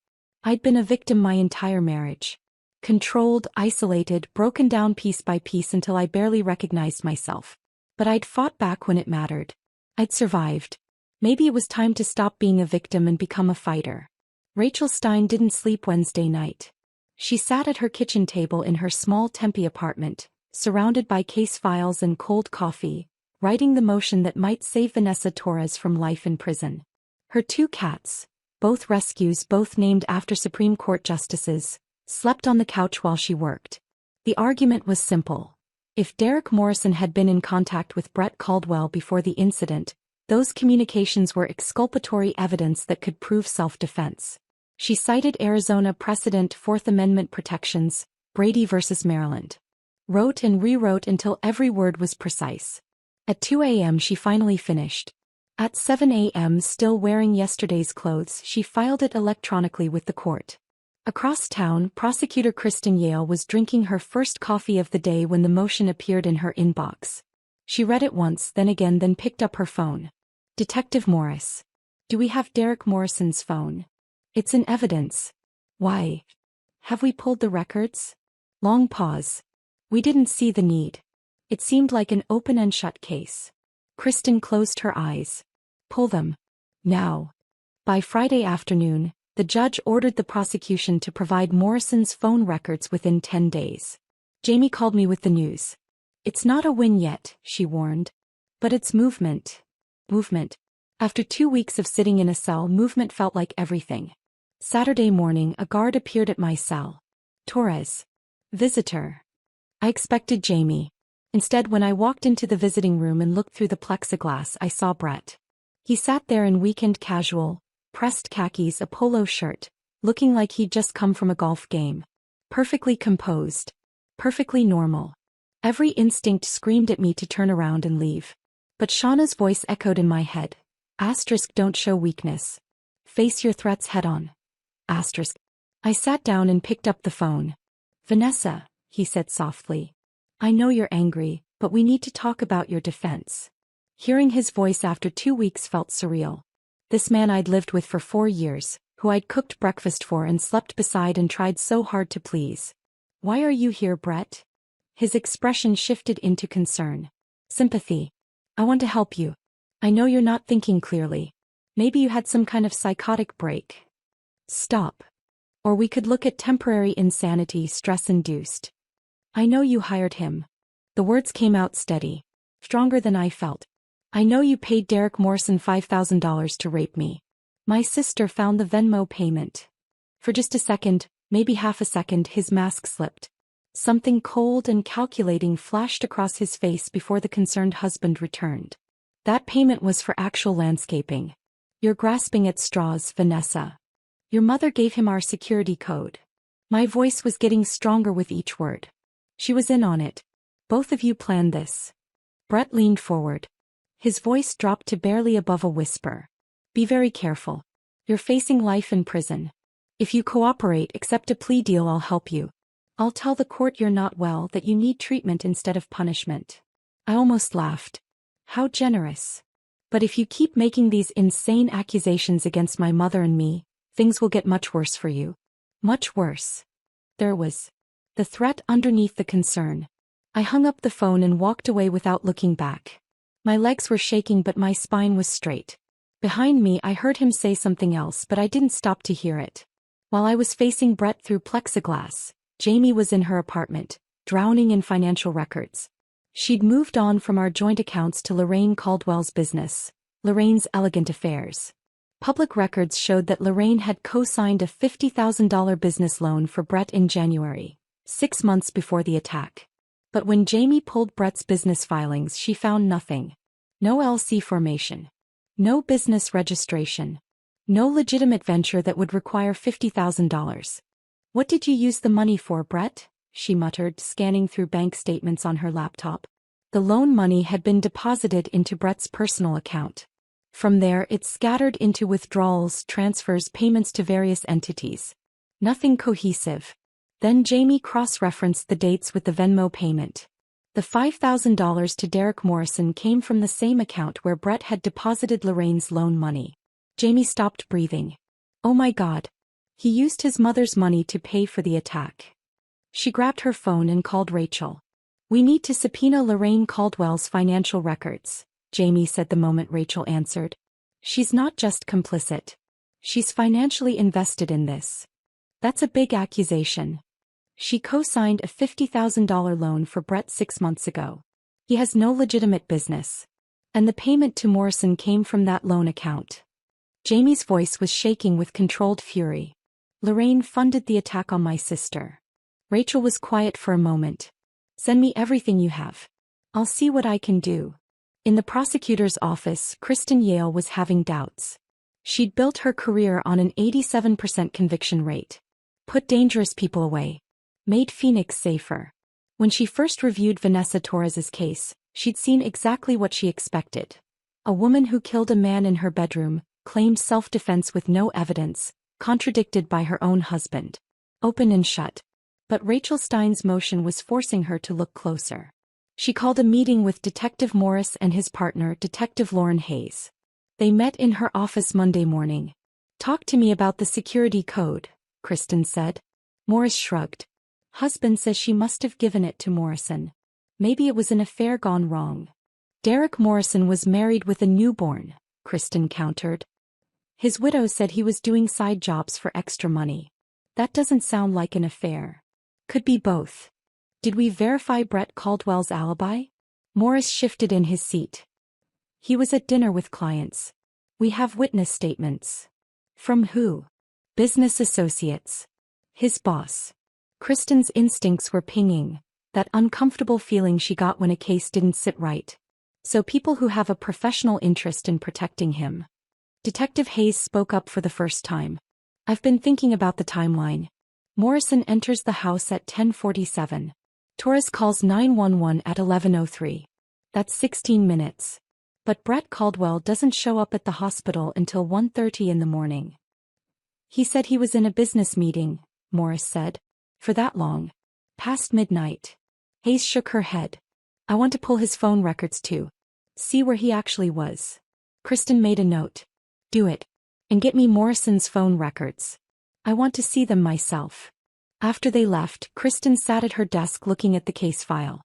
I'd been a victim my entire marriage. Controlled, isolated, broken down piece by piece until I barely recognized myself. But I'd fought back when it mattered. I'd survived. Maybe it was time to stop being a victim and become a fighter. Rachel Stein didn't sleep Wednesday night. She sat at her kitchen table in her small Tempe apartment, surrounded by case files and cold coffee, writing the motion that might save Vanessa Torres from life in prison. Her 2 cats, both rescues, both named after Supreme Court justices, slept on the couch while she worked. The argument was simple. If Derek Morrison had been in contact with Brett Caldwell before the incident, those communications were exculpatory evidence that could prove self-defense. She cited Arizona precedent 4th Amendment protections, Brady versus Maryland. Wrote and rewrote until every word was precise. At 2 a.m. she finally finished. At 7 a.m. still wearing yesterday's clothes she filed it electronically with the court. Across town, prosecutor Kristen Yale was drinking her first coffee of the day when the motion appeared in her inbox. She read it once, then again, then picked up her phone. Detective Morris. Do we have Derek Morrison's phone? It's in evidence. Why? Have we pulled the records? Long pause. We didn't see the need. It seemed like an open and shut case. Kristen closed her eyes. Pull them. Now. By Friday afternoon, the judge ordered the prosecution to provide Morrison's phone records within 10 days. Jamie called me with the news. It's not a win yet, she warned. But it's movement. Movement. After 2 weeks of sitting in a cell, movement felt like everything. Saturday morning, a guard appeared at my cell. Torres. Visitor. I expected Jamie. Instead, when I walked into the visiting room and looked through the plexiglass, I saw Brett. He sat there in weekend casual, pressed khakis, a polo shirt, looking like he'd just come from a golf game. Perfectly composed. Perfectly normal. Every instinct screamed at me to turn around and leave. But Shauna's voice echoed in my head. Asterisk, don't show weakness. Face your threats head on. Asterisk. I sat down and picked up the phone. Vanessa, he said softly. I know you're angry, but we need to talk about your defense. Hearing his voice after 2 weeks felt surreal. This man I'd lived with for 4 years, who I'd cooked breakfast for and slept beside and tried so hard to please. Why are you here, Brett? His expression shifted into concern. Sympathy. I want to help you. I know you're not thinking clearly. Maybe you had some kind of psychotic break. Stop. Or we could look at temporary insanity, stress-induced. I know you hired him. The words came out steady. Stronger than I felt. I know you paid Derek Morrison $5,000 to rape me. My sister found the Venmo payment. For just a second, maybe half a second, his mask slipped. Something cold and calculating flashed across his face before the concerned husband returned. That payment was for actual landscaping. You're grasping at straws, Vanessa. Your mother gave him our security code. My voice was getting stronger with each word. She was in on it. Both of you planned this. Brett leaned forward. His voice dropped to barely above a whisper. Be very careful. You're facing life in prison. If you cooperate, accept a plea deal, I'll help you. I'll tell the court you're not well, that you need treatment instead of punishment. I almost laughed. How generous. But if you keep making these insane accusations against my mother and me, things will get much worse for you. Much worse. There was the threat underneath the concern. I hung up the phone and walked away without looking back. My legs were shaking but my spine was straight. Behind me I heard him say something else but I didn't stop to hear it. While I was facing Brett through plexiglass, Jamie was in her apartment, drowning in financial records. She'd moved on from our joint accounts to Lorraine Caldwell's business, Lorraine's Elegant Affairs. Public records showed that Lorraine had co-signed a $50,000 business loan for Brett in January, 6 months before the attack. But when Jamie pulled Brett's business filings, she found nothing. No LC formation. No business registration. No legitimate venture that would require $50,000. What did you use the money for, Brett? She muttered, scanning through bank statements on her laptop. The loan money had been deposited into Brett's personal account. From there it scattered into withdrawals, transfers, payments to various entities. Nothing cohesive. Then Jamie cross-referenced the dates with the Venmo payment. The $5,000 to Derek Morrison came from the same account where Brett had deposited Lorraine's loan money. Jamie stopped breathing. Oh my God. He used his mother's money to pay for the attack. She grabbed her phone and called Rachel. We need to subpoena Lorraine Caldwell's financial records, Jamie said the moment Rachel answered. She's not just complicit. She's financially invested in this. That's a big accusation. She co-signed a $50,000 loan for Brett 6 months ago. He has no legitimate business. And the payment to Morrison came from that loan account. Jamie's voice was shaking with controlled fury. Lorraine funded the attack on my sister. Rachel was quiet for a moment. Send me everything you have. I'll see what I can do. In the prosecutor's office, Kristen Yale was having doubts. She'd built her career on an 87% conviction rate. Put dangerous people away. Made Phoenix safer. When she first reviewed Vanessa Torres's case, she'd seen exactly what she expected. A woman who killed a man in her bedroom, claimed self-defense with no evidence, contradicted by her own husband. Open and shut. But Rachel Stein's motion was forcing her to look closer. She called a meeting with Detective Morris and his partner, Detective Lauren Hayes. They met in her office Monday morning. Talk to me about the security code, Kristen said. Morris shrugged. Husband says she must have given it to Morrison. Maybe it was an affair gone wrong. Derek Morrison was married with a newborn, Kristen countered. His widow said he was doing side jobs for extra money. That doesn't sound like an affair. Could be both. Did we verify Brett Caldwell's alibi? Morris shifted in his seat. He was at dinner with clients. We have witness statements. From who? Business associates. His boss. Kristen's instincts were pinging, that uncomfortable feeling she got when a case didn't sit right. So people who have a professional interest in protecting him. Detective Hayes spoke up for the first time. I've been thinking about the timeline. Morrison enters the house at 10:47. Torres calls 911 at 11:03. That's 16 minutes. But Brett Caldwell doesn't show up at the hospital until 1:30 in the morning. He said he was in a business meeting, Morris said. For that long. Past midnight. Hayes shook her head. I want to pull his phone records too. See where he actually was. Kristen made a note. Do it. And get me Morrison's phone records. I want to see them myself. After they left, Kristen sat at her desk looking at the case file.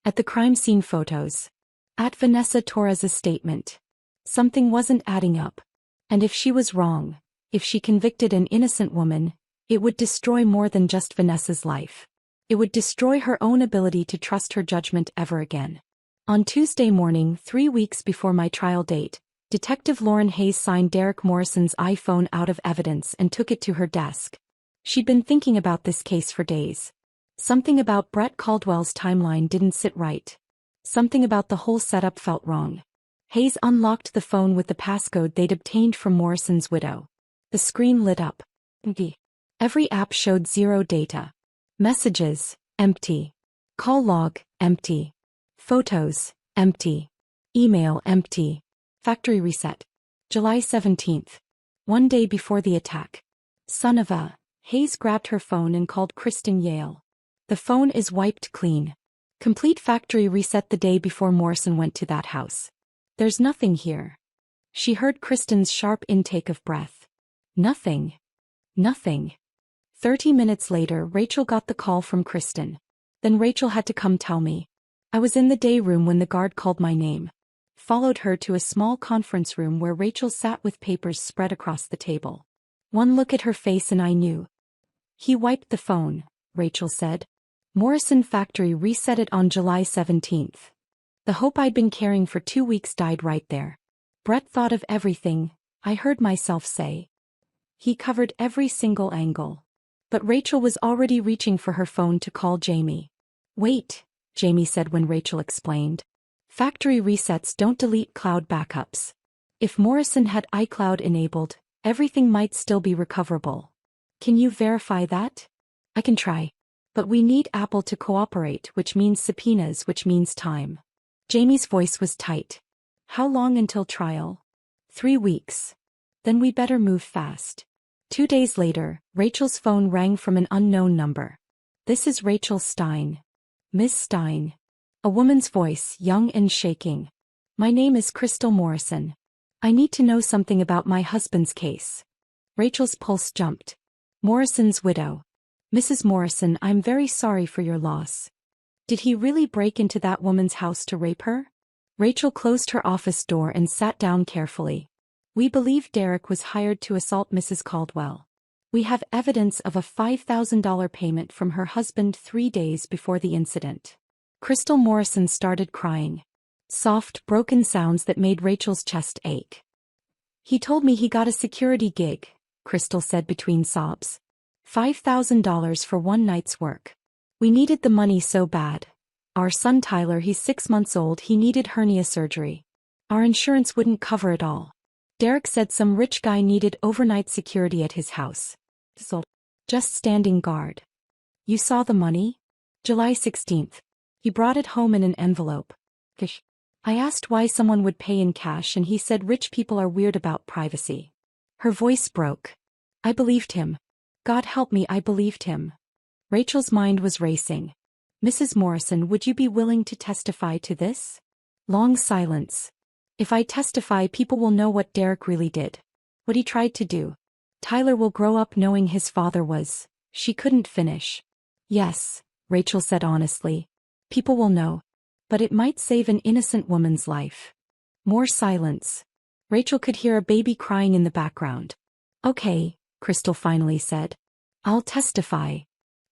At the crime scene photos. At Vanessa Torres's statement. Something wasn't adding up. And if she was wrong, if she convicted an innocent woman, it would destroy more than just Vanessa's life. It would destroy her own ability to trust her judgment ever again. On Tuesday morning, 3 weeks before my trial date, Detective Lauren Hayes signed Derek Morrison's iPhone out of evidence and took it to her desk. She'd been thinking about this case for days. Something about Brett Caldwell's timeline didn't sit right. Something about the whole setup felt wrong. Hayes unlocked the phone with the passcode they'd obtained from Morrison's widow. The screen lit up. Empty. Every app showed zero data. Messages, empty. Call log, empty. Photos, empty. Email, empty. Factory reset. July 17th. One day before the attack. Son of a. Hayes grabbed her phone and called Kristen Yale. The phone is wiped clean. Complete factory reset the day before Morrison went to that house. There's nothing here. She heard Kristen's sharp intake of breath. Nothing. Nothing. 30 minutes later, Rachel got the call from Kristen. Then Rachel had to come tell me. I was in the day room when the guard called my name. Followed her to a small conference room where Rachel sat with papers spread across the table. One look at her face and I knew. He wiped the phone, Rachel said. Morrison Factory reset it on July 17th. The hope I'd been carrying for 2 weeks died right there. Brett thought of everything, I heard myself say. He covered every single angle. But Rachel was already reaching for her phone to call Jamie. Wait, Jamie said when Rachel explained. Factory resets don't delete cloud backups. If Morrison had iCloud enabled, everything might still be recoverable. Can you verify that? I can try. But we need Apple to cooperate, which means subpoenas, which means time. Jamie's voice was tight. How long until trial? 3 weeks. Then we better move fast. 2 days later, Rachel's phone rang from an unknown number. This is Rachel Stein. Miss Stein. A woman's voice, young and shaking. My name is Crystal Morrison. I need to know something about my husband's case. Rachel's pulse jumped. Morrison's widow. Mrs. Morrison, I'm very sorry for your loss. Did he really break into that woman's house to rape her? Rachel closed her office door and sat down carefully. We believe Derek was hired to assault Mrs. Caldwell. We have evidence of a $5,000 payment from her husband 3 days before the incident. Crystal Morrison started crying. Soft, broken sounds that made Rachel's chest ache. He told me he got a security gig, Crystal said between sobs. $5,000 for one night's work. We needed the money so bad. Our son Tyler, he's 6 months old, he needed hernia surgery. Our insurance wouldn't cover it all. Derek said some rich guy needed overnight security at his house. So, just standing guard. You saw the money? July 16th. He brought it home in an envelope. I asked why someone would pay in cash and he said rich people are weird about privacy. Her voice broke. I believed him. God help me, I believed him. Rachel's mind was racing. Mrs. Morrison, would you be willing to testify to this? Long silence. If I testify, people will know what Derek really did. What he tried to do. Tyler will grow up knowing his father was. She couldn't finish. Yes, Rachel said honestly. People will know. But it might save an innocent woman's life. More silence. Rachel could hear a baby crying in the background. Okay, Crystal finally said. I'll testify.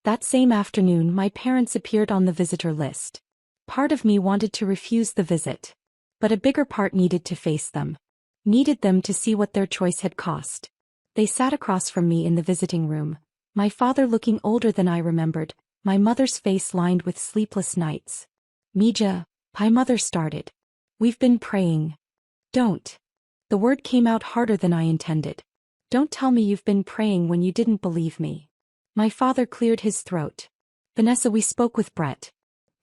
That same afternoon, my parents appeared on the visitor list. Part of me wanted to refuse the visit. But a bigger part needed to face them. Needed them to see what their choice had cost. They sat across from me in the visiting room, my father looking older than I remembered, my mother's face lined with sleepless nights. Mija, my mother started. We've been praying. Don't. The word came out harder than I intended. Don't tell me you've been praying when you didn't believe me. My father cleared his throat. Vanessa, we spoke with Brett.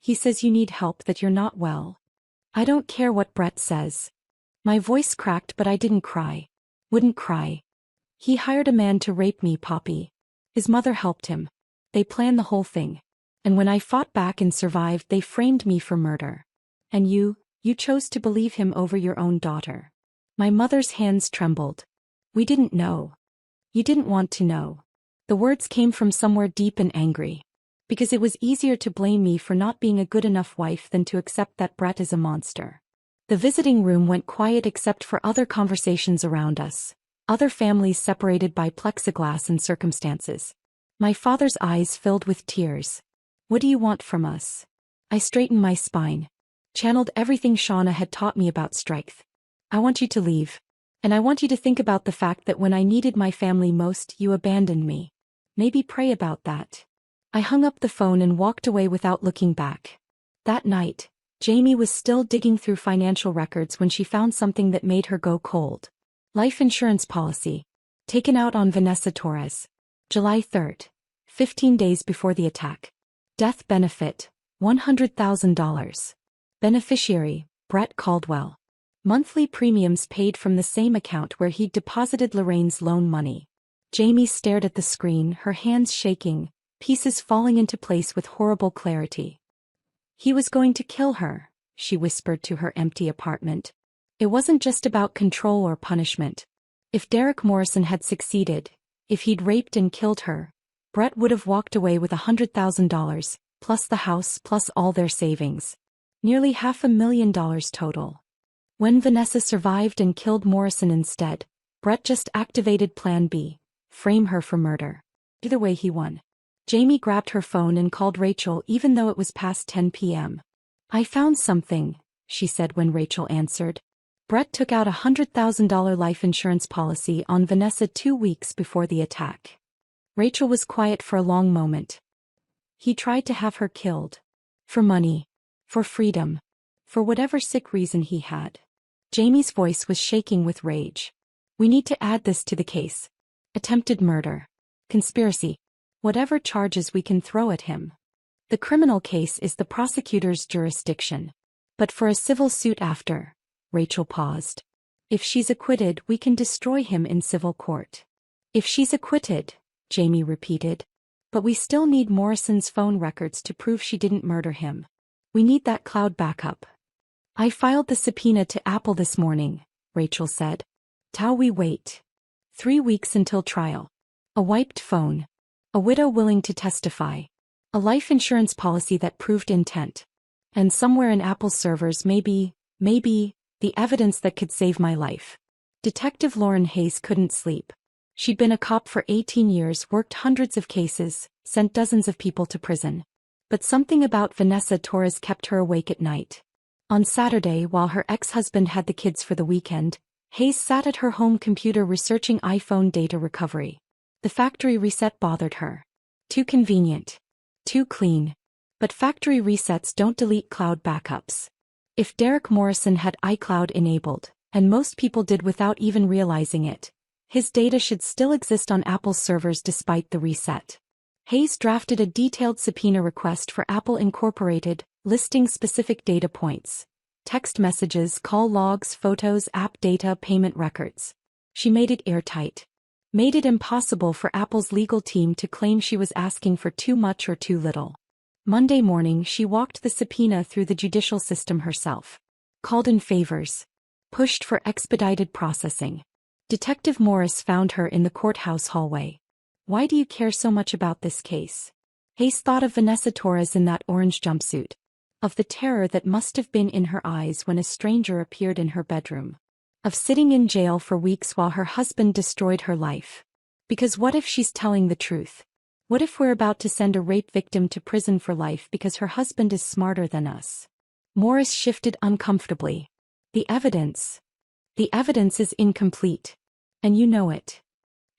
He says you need help, that you're not well. I don't care what Brett says. My voice cracked, but I didn't cry. Wouldn't cry. He hired a man to rape me, Poppy. His mother helped him. They planned the whole thing. And when I fought back and survived, they framed me for murder. And you chose to believe him over your own daughter. My mother's hands trembled. We didn't know. You didn't want to know. The words came from somewhere deep and angry. Because it was easier to blame me for not being a good enough wife than to accept that Brett is a monster. The visiting room went quiet except for other conversations around us. Other families separated by plexiglass and circumstances. My father's eyes filled with tears. What do you want from us? I straightened my spine. Channeled everything Shauna had taught me about strength. I want you to leave. And I want you to think about the fact that when I needed my family most, you abandoned me. Maybe pray about that. I hung up the phone and walked away without looking back. That night, Jamie was still digging through financial records when she found something that made her go cold. Life insurance policy. Taken out on Vanessa Torres. July 3rd, 15 days before the attack. Death benefit, $100,000. Beneficiary, Brett Caldwell. Monthly premiums paid from the same account where he'd deposited Lorraine's loan money. Jamie stared at the screen, her hands shaking, pieces falling into place with horrible clarity. He was going to kill her, she whispered to her empty apartment. It wasn't just about control or punishment. If Derek Morrison had succeeded, if he'd raped and killed her, Brett would have walked away with $100,000, plus the house plus all their savings. Nearly $500,000 total. When Vanessa survived and killed Morrison instead, Brett just activated Plan B, frame her for murder. Either way he won. Jamie grabbed her phone and called Rachel even though it was past 10 p.m. I found something, she said when Rachel answered. Brett took out a $100,000 life insurance policy on Vanessa 2 weeks before the attack. Rachel was quiet for a long moment. He tried to have her killed. For money. For freedom. For whatever sick reason he had. Jamie's voice was shaking with rage. We need to add this to the case. Attempted murder. Conspiracy. Whatever charges we can throw at him. The criminal case is the prosecutor's jurisdiction. But for a civil suit after, Rachel paused. If she's acquitted, we can destroy him in civil court. If she's acquitted, Jamie repeated. But we still need Morrison's phone records to prove she didn't murder him. We need that cloud backup. I filed the subpoena to Apple this morning, Rachel said. How we wait. 3 weeks until trial. A wiped phone. A widow willing to testify. A life insurance policy that proved intent. And somewhere in Apple's servers maybe, the evidence that could save my life. Detective Lauren Hayes couldn't sleep. She'd been a cop for 18 years, worked hundreds of cases, sent dozens of people to prison. But something about Vanessa Torres kept her awake at night. On Saturday, while her ex-husband had the kids for the weekend, Hayes sat at her home computer researching iPhone data recovery. The factory reset bothered her. Too convenient. Too clean. But factory resets don't delete cloud backups. If Derek Morrison had iCloud enabled, and most people did without even realizing it, his data should still exist on Apple's servers despite the reset. Hayes drafted a detailed subpoena request for Apple Incorporated, listing specific data points. Text messages, call logs, photos, app data, payment records. She made it airtight. Made it impossible for Apple's legal team to claim she was asking for too much or too little. Monday morning she walked the subpoena through the judicial system herself. Called in favors. Pushed for expedited processing. Detective Morris found her in the courthouse hallway. Why do you care so much about this case? Hayes thought of Vanessa Torres in that orange jumpsuit. Of the terror that must have been in her eyes when a stranger appeared in her bedroom. Of sitting in jail for weeks while her husband destroyed her life. Because what if she's telling the truth? What if we're about to send a rape victim to prison for life because her husband is smarter than us? Morris shifted uncomfortably. The evidence is incomplete. And you know it.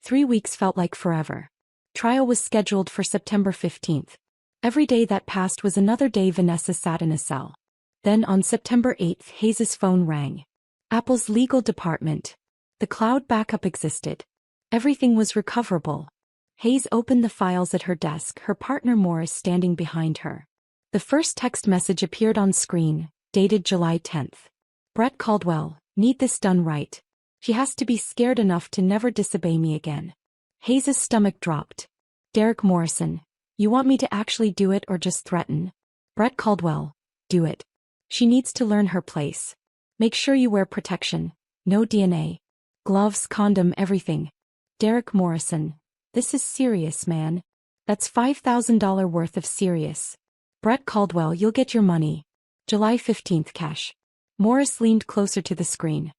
3 weeks felt like forever. Trial was scheduled for September 15th. Every day that passed was another day Vanessa sat in a cell. Then on September 8th, Hayes' phone rang. Apple's legal department. The cloud backup existed. Everything was recoverable. Hayes opened the files at her desk, her partner Morris standing behind her. The first text message appeared on screen, dated July 10th. Brett Caldwell, need this done right. She has to be scared enough to never disobey me again. Hayes' stomach dropped. Derek Morrison, you want me to actually do it or just threaten? Brett Caldwell, do it. She needs to learn her place. Make sure you wear protection. No DNA. Gloves, condom, everything. Derek Morrison. This is serious, man. That's $5,000 worth of serious. Brett Caldwell, you'll get your money. July 15th cash. Morris leaned closer to the screen.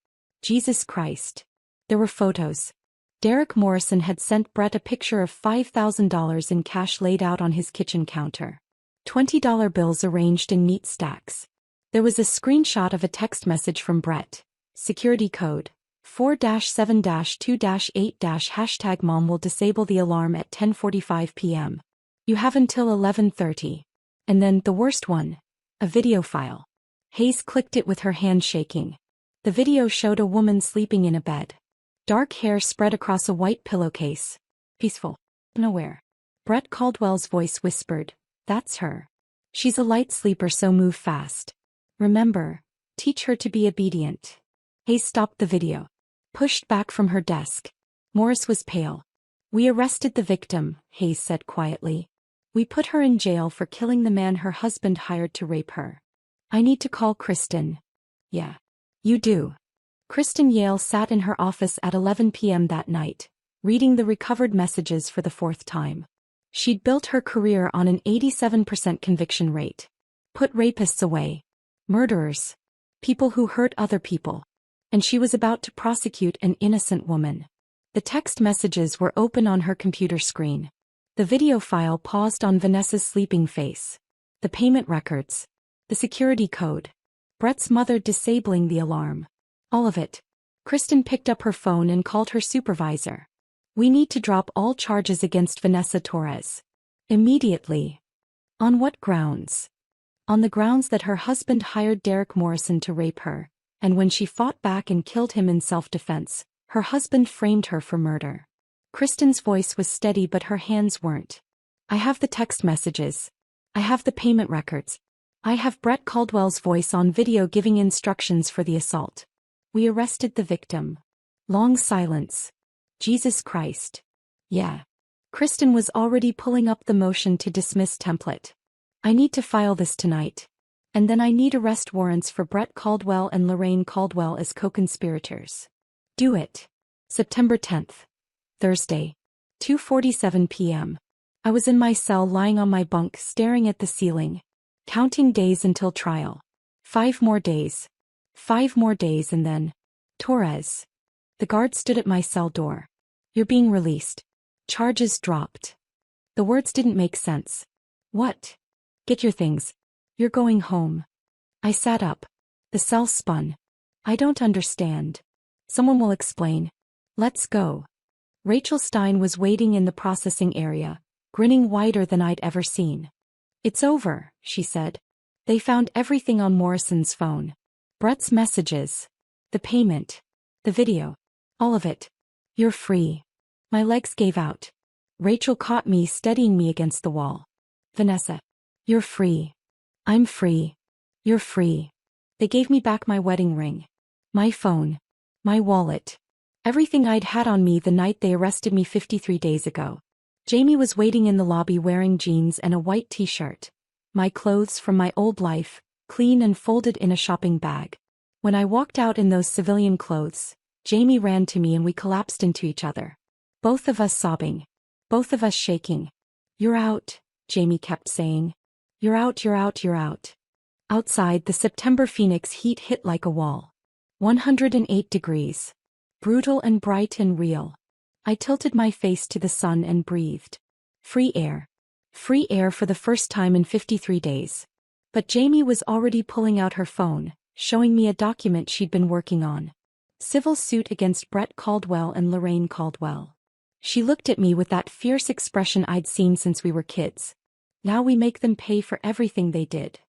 Jesus Christ. There were photos. Derek Morrison had sent Brett a picture of $5,000 in cash laid out on his kitchen counter. $20 bills arranged in neat stacks. There was a screenshot of a text message from Brett. Security code 4-7-2-8- #mom will disable the alarm at 10:45 p.m. You have until 11:30. And then, the worst one. A video file. Hayes clicked it with her hand shaking. The video showed a woman sleeping in a bed. Dark hair spread across a white pillowcase. Peaceful. Nowhere. Brett Caldwell's voice whispered, "That's her. She's a light sleeper, so move fast. Remember, teach her to be obedient." Hayes stopped the video. Pushed back from her desk. Morris was pale. "We arrested the victim," Hayes said quietly. "We put her in jail for killing the man her husband hired to rape her. I need to call Kristen." "Yeah. You do." Kristen Yale sat in her office at 11 p.m. that night, reading the recovered messages for the fourth time. She'd built her career on an 87% conviction rate. Put rapists away. Murderers. People who hurt other people. And she was about to prosecute an innocent woman. The text messages were open on her computer screen. The video file paused on Vanessa's sleeping face. The payment records. The security code. Brett's mother disabling the alarm. All of it. Kristen picked up her phone and called her supervisor. "We need to drop all charges against Vanessa Torres. Immediately." "On what grounds?" "On the grounds that her husband hired Derek Morrison to rape her, and when she fought back and killed him in self-defense, her husband framed her for murder." Kristen's voice was steady but her hands weren't. "I have the text messages. I have the payment records. I have Brett Caldwell's voice on video giving instructions for the assault. We arrested the victim." Long silence. "Jesus Christ." "Yeah." Kristen was already pulling up the motion to dismiss template. "I need to file this tonight. And then I need arrest warrants for Brett Caldwell and Lorraine Caldwell as co-conspirators." "Do it." September 10th. Thursday. 2:47 p.m. I was in my cell lying on my bunk staring at the ceiling. Counting days until trial. 5 more days. 5 more days and then. "Torres." The guard stood at my cell door. "You're being released. Charges dropped." The words didn't make sense. "What?" "Get your things. You're going home." I sat up. The cell spun. "I don't understand." "Someone will explain." "Let's go." Rachel Stein was waiting in the processing area, grinning wider than I'd ever seen. "It's over," she said. "They found everything on Morrison's phone. Brett's messages. The payment. The video. All of it. You're free." My legs gave out. Rachel caught me, steadying me against the wall. "Vanessa. You're free." "I'm free." "You're free." They gave me back my wedding ring. My phone. My wallet. Everything I'd had on me the night they arrested me 53 days ago. Jamie was waiting in the lobby wearing jeans and a white t-shirt. My clothes from my old life, clean and folded in a shopping bag. When I walked out in those civilian clothes, Jamie ran to me and we collapsed into each other. Both of us sobbing. Both of us shaking. "You're out," Jamie kept saying. "You're out, you're out, you're out." Outside, the September Phoenix heat hit like a wall. 108 degrees. Brutal and bright and real. I tilted my face to the sun and breathed. Free air. Free air for the first time in 53 days. But Jamie was already pulling out her phone, showing me a document she'd been working on. Civil suit against Brett Caldwell and Lorraine Caldwell. She looked at me with that fierce expression I'd seen since we were kids. "Now we make them pay for everything they did."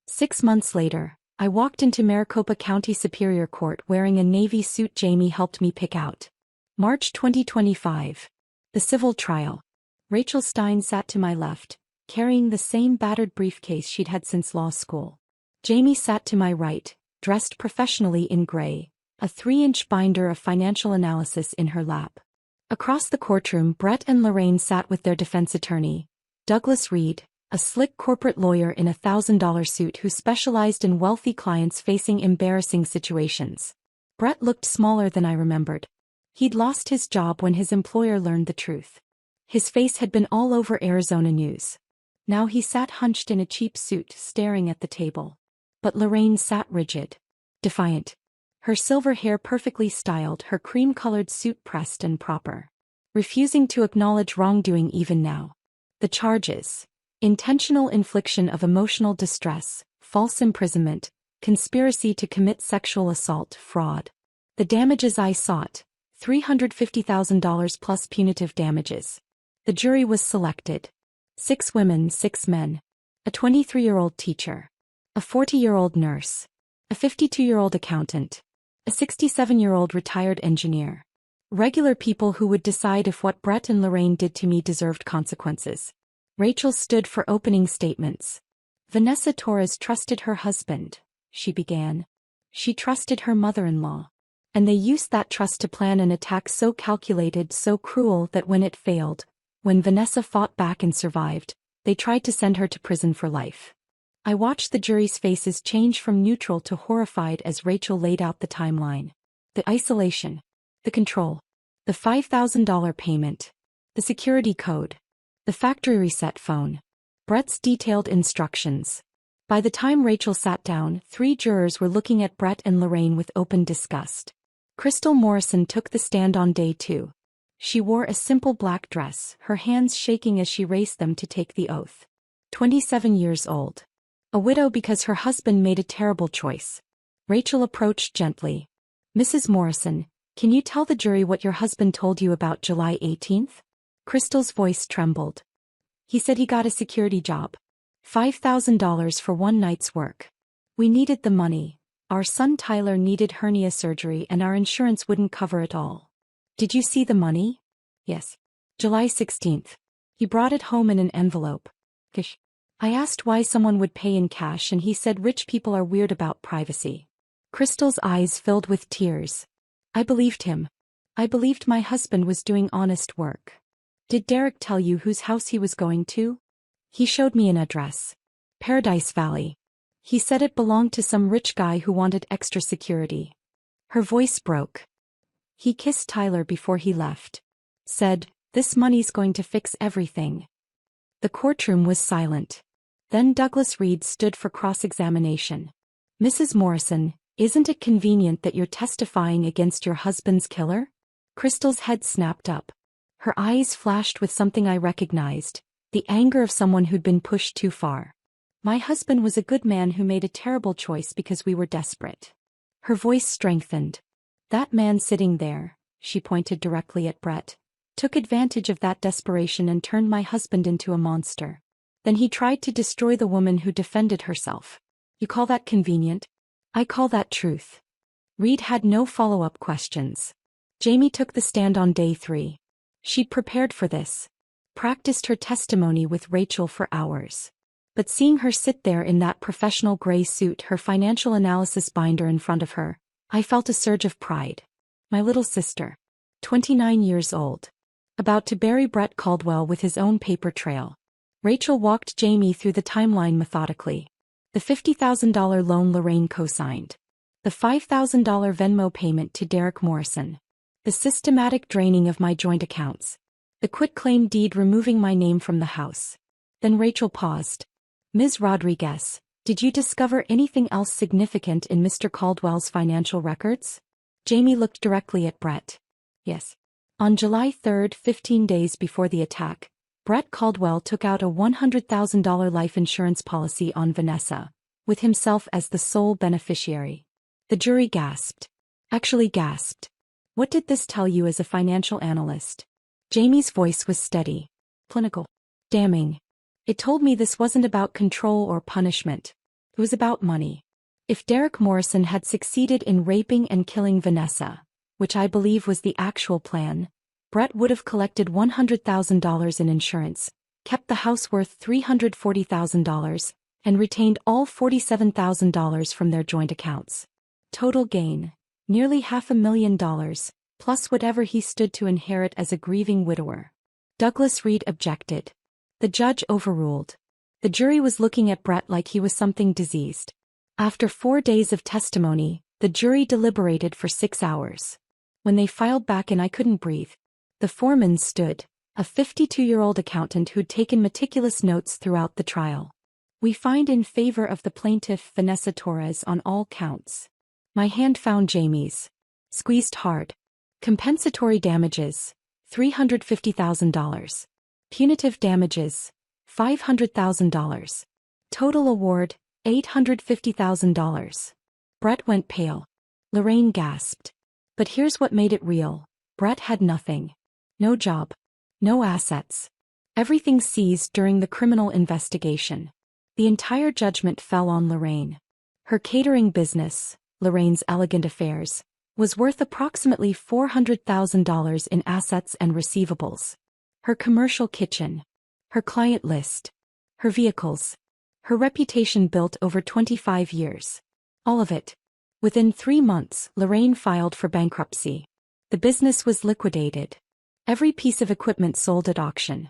6 months later, I walked into Maricopa County Superior Court wearing a navy suit Jamie helped me pick out. March 2025. The civil trial. Rachel Stein sat to my left, carrying the same battered briefcase she'd had since law school. Jamie sat to my right, dressed professionally in gray, a 3-inch binder of financial analysis in her lap. Across the courtroom, Brett and Lorraine sat with their defense attorney, Douglas Reed, a slick corporate lawyer in a $1,000 suit who specialized in wealthy clients facing embarrassing situations. Brett looked smaller than I remembered. He'd lost his job when his employer learned the truth. His face had been all over Arizona news. Now he sat hunched in a cheap suit, staring at the table. But Lorraine sat rigid, defiant. Her silver hair perfectly styled, her cream-colored suit pressed and proper. Refusing to acknowledge wrongdoing even now. The charges. Intentional infliction of emotional distress, false imprisonment, conspiracy to commit sexual assault, fraud. The damages I sought, $350,000 plus punitive damages. The jury was selected. 6 women, 6 men. A 23-year-old teacher. A 40-year-old nurse. A 52-year-old accountant. A 67-year-old retired engineer. Regular people who would decide if what Brett and Lorraine did to me deserved consequences. Rachel stood for opening statements. Vanessa Torres trusted her husband, she began. She trusted her mother-in-law. And they used that trust to plan an attack so calculated, so cruel that when it failed, when Vanessa fought back and survived, they tried to send her to prison for life. I watched the jury's faces change from neutral to horrified as Rachel laid out the timeline. The isolation. The control. The $5,000 payment. The security code. The factory reset phone. Brett's detailed instructions. By the time Rachel sat down, 3 jurors were looking at Brett and Lorraine with open disgust. Crystal Morrison took the stand on day 2. She wore a simple black dress, her hands shaking as she raised them to take the oath. 27 years old. A widow because her husband made a terrible choice. Rachel approached gently. Mrs. Morrison, can you tell the jury what your husband told you about July 18th? Crystal's voice trembled. He said he got a security job. $5,000 for one night's work. We needed the money. Our son Tyler needed hernia surgery and our insurance wouldn't cover it all. Did you see the money? Yes. July 16th. He brought it home in an envelope. Gish. I asked why someone would pay in cash and he said rich people are weird about privacy. Crystal's eyes filled with tears. I believed him. I believed my husband was doing honest work. Did Derek tell you whose house he was going to? He showed me an address. Paradise Valley. He said it belonged to some rich guy who wanted extra security. Her voice broke. He kissed Tyler before he left. Said, this money's going to fix everything. The courtroom was silent. Then Douglas Reed stood for cross-examination. Mrs. Morrison, isn't it convenient that you're testifying against your husband's killer? Crystal's head snapped up. Her eyes flashed with something I recognized, the anger of someone who'd been pushed too far. My husband was a good man who made a terrible choice because we were desperate. Her voice strengthened. That man sitting there, she pointed directly at Brett, took advantage of that desperation and turned my husband into a monster. Then he tried to destroy the woman who defended herself. You call that convenient? I call that truth. Reed had no follow-up questions. Jamie took the stand on day 3. She'd prepared for this. Practiced her testimony with Rachel for hours. But seeing her sit there in that professional gray suit, her financial analysis binder in front of her, I felt a surge of pride. My little sister. 29 years old. About to bury Brett Caldwell with his own paper trail. Rachel walked Jamie through the timeline methodically. The $50,000 loan Lorraine co-signed. The $5,000 Venmo payment to Derek Morrison. The systematic draining of my joint accounts. The quitclaim deed removing my name from the house. Then Rachel paused. Ms. Rodriguez, did you discover anything else significant in Mr. Caldwell's financial records? Jamie looked directly at Brett. Yes. On July 3rd, 15 days before the attack, Brett Caldwell took out a $100,000 life insurance policy on Vanessa, with himself as the sole beneficiary. The jury gasped. Actually gasped. What did this tell you as a financial analyst? Jamie's voice was steady. Clinical. Damning. It told me this wasn't about control or punishment. It was about money. If Derek Morrison had succeeded in raping and killing Vanessa, which I believe was the actual plan, Brett would have collected $100,000 in insurance, kept the house worth $340,000, and retained all $47,000 from their joint accounts. Total gain. Nearly $500,000, plus whatever he stood to inherit as a grieving widower. Douglas Reed objected. The judge overruled. The jury was looking at Brett like he was something diseased. After 4 days of testimony, the jury deliberated for 6 hours. When they filed back in, I couldn't breathe. The foreman stood, a 52-year-old accountant who'd taken meticulous notes throughout the trial. We find in favor of the plaintiff Vanessa Torres on all counts. My hand found Jamie's. Squeezed hard. Compensatory damages, $350,000. Punitive damages, $500,000. Total award, $850,000. Brett went pale. Lorraine gasped. But here's what made it real. Brett had nothing. No job. No assets. Everything seized during the criminal investigation. The entire judgment fell on Lorraine. Her catering business, Lorraine's Elegant Affairs, was worth approximately $400,000 in assets and receivables. Her commercial kitchen, her client list, her vehicles, her reputation built over 25 years. All of it. Within 3 months, Lorraine filed for bankruptcy. The business was liquidated. Every piece of equipment sold at auction.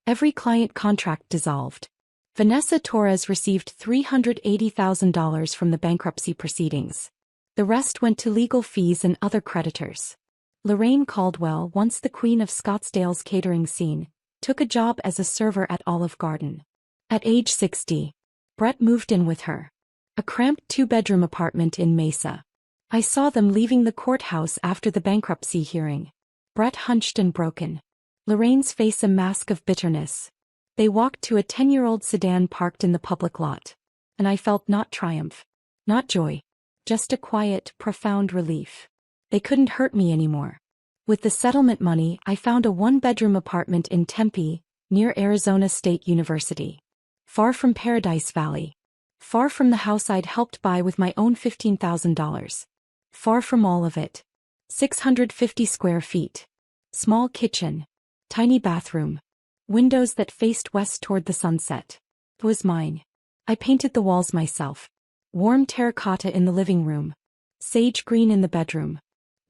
Every client contract dissolved. Vanessa Torres received $380,000 from the bankruptcy proceedings. The rest went to legal fees and other creditors. Lorraine Caldwell, once the queen of Scottsdale's catering scene, took a job as a server at Olive Garden. At age 60, Brett moved in with her. A cramped 2-bedroom apartment in Mesa. I saw them leaving the courthouse after the bankruptcy hearing. Brett hunched and broken. Lorraine's face a mask of bitterness. They walked to a 10-year-old sedan parked in the public lot. And I felt not triumph, not joy, just a quiet, profound relief. They couldn't hurt me anymore. With the settlement money, I found a 1-bedroom apartment in Tempe, near Arizona State University. Far from Paradise Valley. Far from the house I'd helped buy with my own $15,000. Far from all of it. 650 square feet. Small kitchen. Tiny bathroom. Windows that faced west toward the sunset. It was mine. I painted the walls myself. Warm terracotta in the living room. Sage green in the bedroom.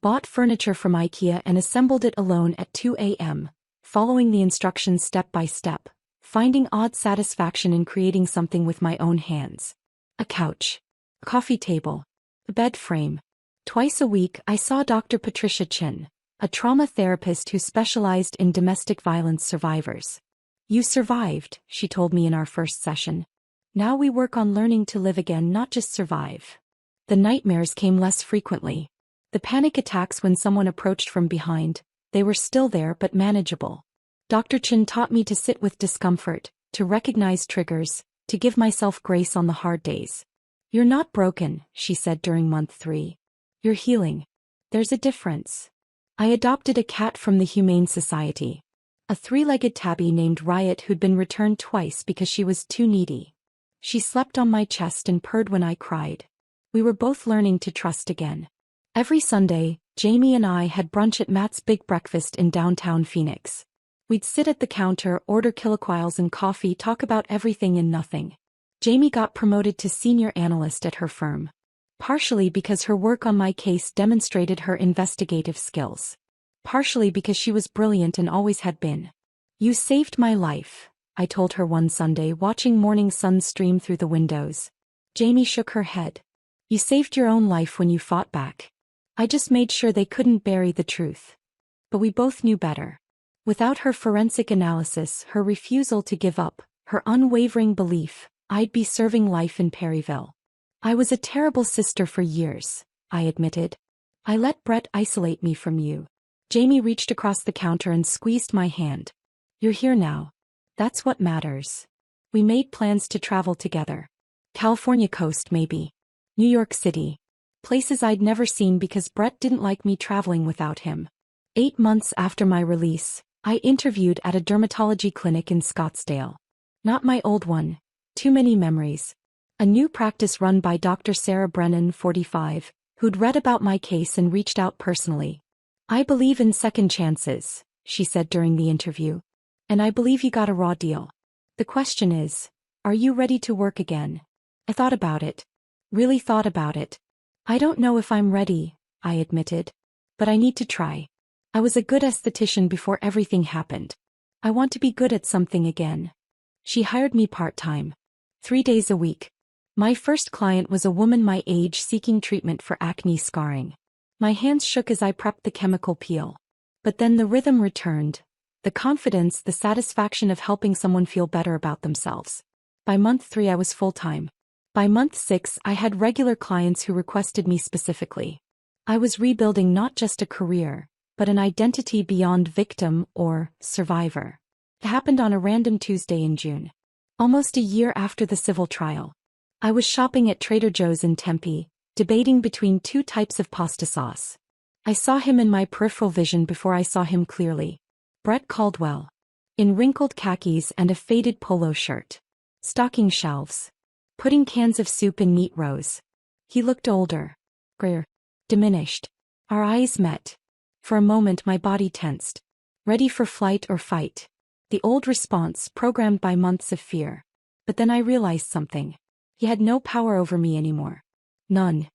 Bought furniture from IKEA and assembled it alone at 2 a.m., following the instructions step by step, finding odd satisfaction in creating something with my own hands. A couch. A coffee table. A bed frame. Twice a week I saw Dr. Patricia Chin, a trauma therapist who specialized in domestic violence survivors. You survived, she told me in our first session. Now we work on learning to live again, not just survive. The nightmares came less frequently. The panic attacks when someone approached from behind, they were still there but manageable. Dr. Chin taught me to sit with discomfort, to recognize triggers, to give myself grace on the hard days. You're not broken, she said during month 3. You're healing. There's a difference. I adopted a cat from the Humane Society. A 3-legged tabby named Riot who'd been returned twice because she was too needy. She slept on my chest and purred when I cried. We were both learning to trust again. Every Sunday, Jamie and I had brunch at Matt's Big Breakfast in downtown Phoenix. We'd sit at the counter, order chilaquiles and coffee, talk about everything and nothing. Jamie got promoted to senior analyst at her firm. Partially because her work on my case demonstrated her investigative skills. Partially because she was brilliant and always had been. You saved my life, I told her one Sunday watching morning sun stream through the windows. Jamie shook her head. You saved your own life when you fought back. I just made sure they couldn't bury the truth. But we both knew better. Without her forensic analysis, her refusal to give up, her unwavering belief, I'd be serving life in Perryville. I was a terrible sister for years, I admitted. I let Brett isolate me from you. Jamie reached across the counter and squeezed my hand. You're here now. That's what matters. We made plans to travel together. California coast maybe. New York City. Places I'd never seen because Brett didn't like me traveling without him. 8 months after my release, I interviewed at a dermatology clinic in Scottsdale. Not my old one. Too many memories. A new practice run by Dr. Sarah Brennan, 45, who'd read about my case and reached out personally. I believe in second chances, she said during the interview. And I believe you got a raw deal. The question is, are you ready to work again? I thought about it. Really thought about it. I don't know if I'm ready, I admitted. But I need to try. I was a good esthetician before everything happened. I want to be good at something again. She hired me part-time. 3 days a week. My first client was a woman my age seeking treatment for acne scarring. My hands shook as I prepped the chemical peel. But then the rhythm returned. The confidence, the satisfaction of helping someone feel better about themselves. By month 3 I was full-time. By month 6 I had regular clients who requested me specifically. I was rebuilding not just a career, but an identity beyond victim or survivor. It happened on a random Tuesday in June. Almost a year after the civil trial. I was shopping at Trader Joe's in Tempe, debating between 2 types of pasta sauce. I saw him in my peripheral vision before I saw him clearly. Brett Caldwell. in wrinkled khakis and a faded polo shirt. Stocking shelves. Putting cans of soup in neat rows. He looked older. Grayer. Diminished. Our eyes met. For a moment my body tensed. Ready for flight or fight. The old response programmed by months of fear. But then I realized something. He had no power over me anymore. None.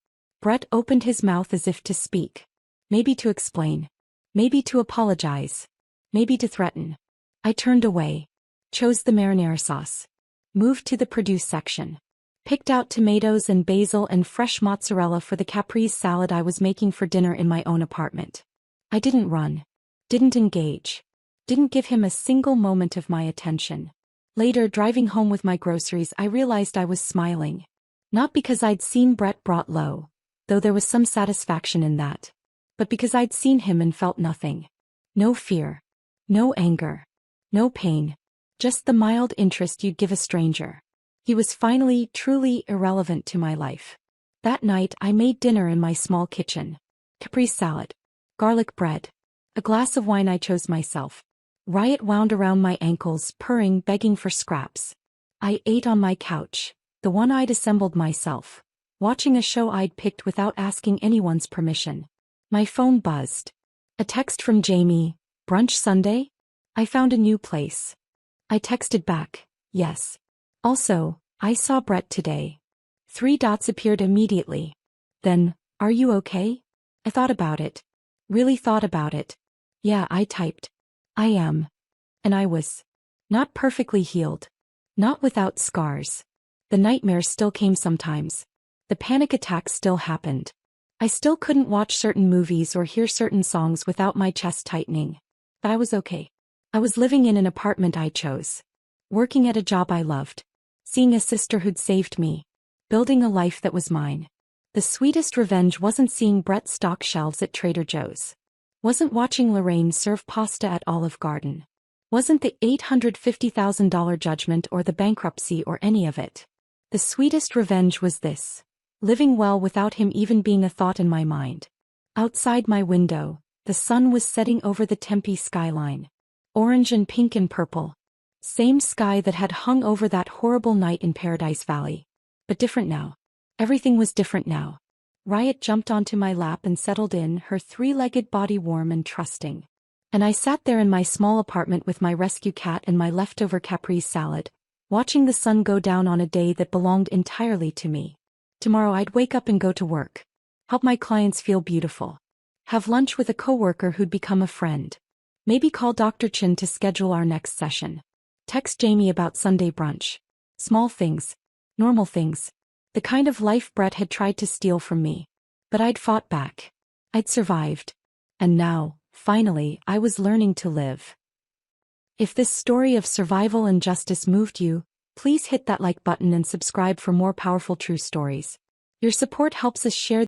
Brett opened his mouth as if to speak. Maybe to explain. Maybe to apologize. Maybe to threaten. I turned away. Chose the marinara sauce. Moved to the produce section. Picked out tomatoes and basil and fresh mozzarella for the caprese salad I was making for dinner in my own apartment. I didn't run. Didn't engage. Didn't give him a single moment of my attention. Later, driving home with my groceries, I realized I was smiling. Not because I'd seen Brett brought low, though there was some satisfaction in that, but because I'd seen him and felt nothing. No fear. No anger. No pain. Just the mild interest you'd give a stranger. He was finally, truly irrelevant to my life. That night I made dinner in my small kitchen. Caprese salad. Garlic bread. A glass of wine I chose myself. Riot wound around my ankles, purring, begging for scraps. I ate on my couch, the one I'd assembled myself, watching a show I'd picked without asking anyone's permission. My phone buzzed. A text from Jamie. Brunch Sunday? I found a new place. I texted back, yes. Also, I saw Brett today. 3 dots appeared immediately. Then, are you okay? I thought about it. Really thought about it. Yeah, I typed. I am. And I was. Not perfectly healed. Not without scars. The nightmares still came sometimes. The panic attacks still happened. I still couldn't watch certain movies or hear certain songs without my chest tightening. But I was okay. I was living in an apartment I chose. Working at a job I loved. Seeing a sister who'd saved me. Building a life that was mine. The sweetest revenge wasn't seeing Brett stock shelves at Trader Joe's. Wasn't watching Lorraine serve pasta at Olive Garden. Wasn't the $850,000 judgment or the bankruptcy or any of it. The sweetest revenge was this. Living well without him even being a thought in my mind. Outside my window, the sun was setting over the Tempe skyline. Orange and pink and purple. Same sky that had hung over that horrible night in Paradise Valley. But different now. Everything was different now. Riot jumped onto my lap and settled in, her 3-legged body warm and trusting. And I sat there in my small apartment with my rescue cat and my leftover caprese salad, watching the sun go down on a day that belonged entirely to me. Tomorrow I'd wake up and go to work. Help my clients feel beautiful. Have lunch with a coworker who'd become a friend. Maybe call Dr. Chin to schedule our next session. Text Jamie about Sunday brunch. Small things. Normal things. The kind of life Brett had tried to steal from me. But I'd fought back. I'd survived. And now, finally, I was learning to live. If this story of survival and justice moved you, please hit that like button and subscribe for more powerful true stories. Your support helps us share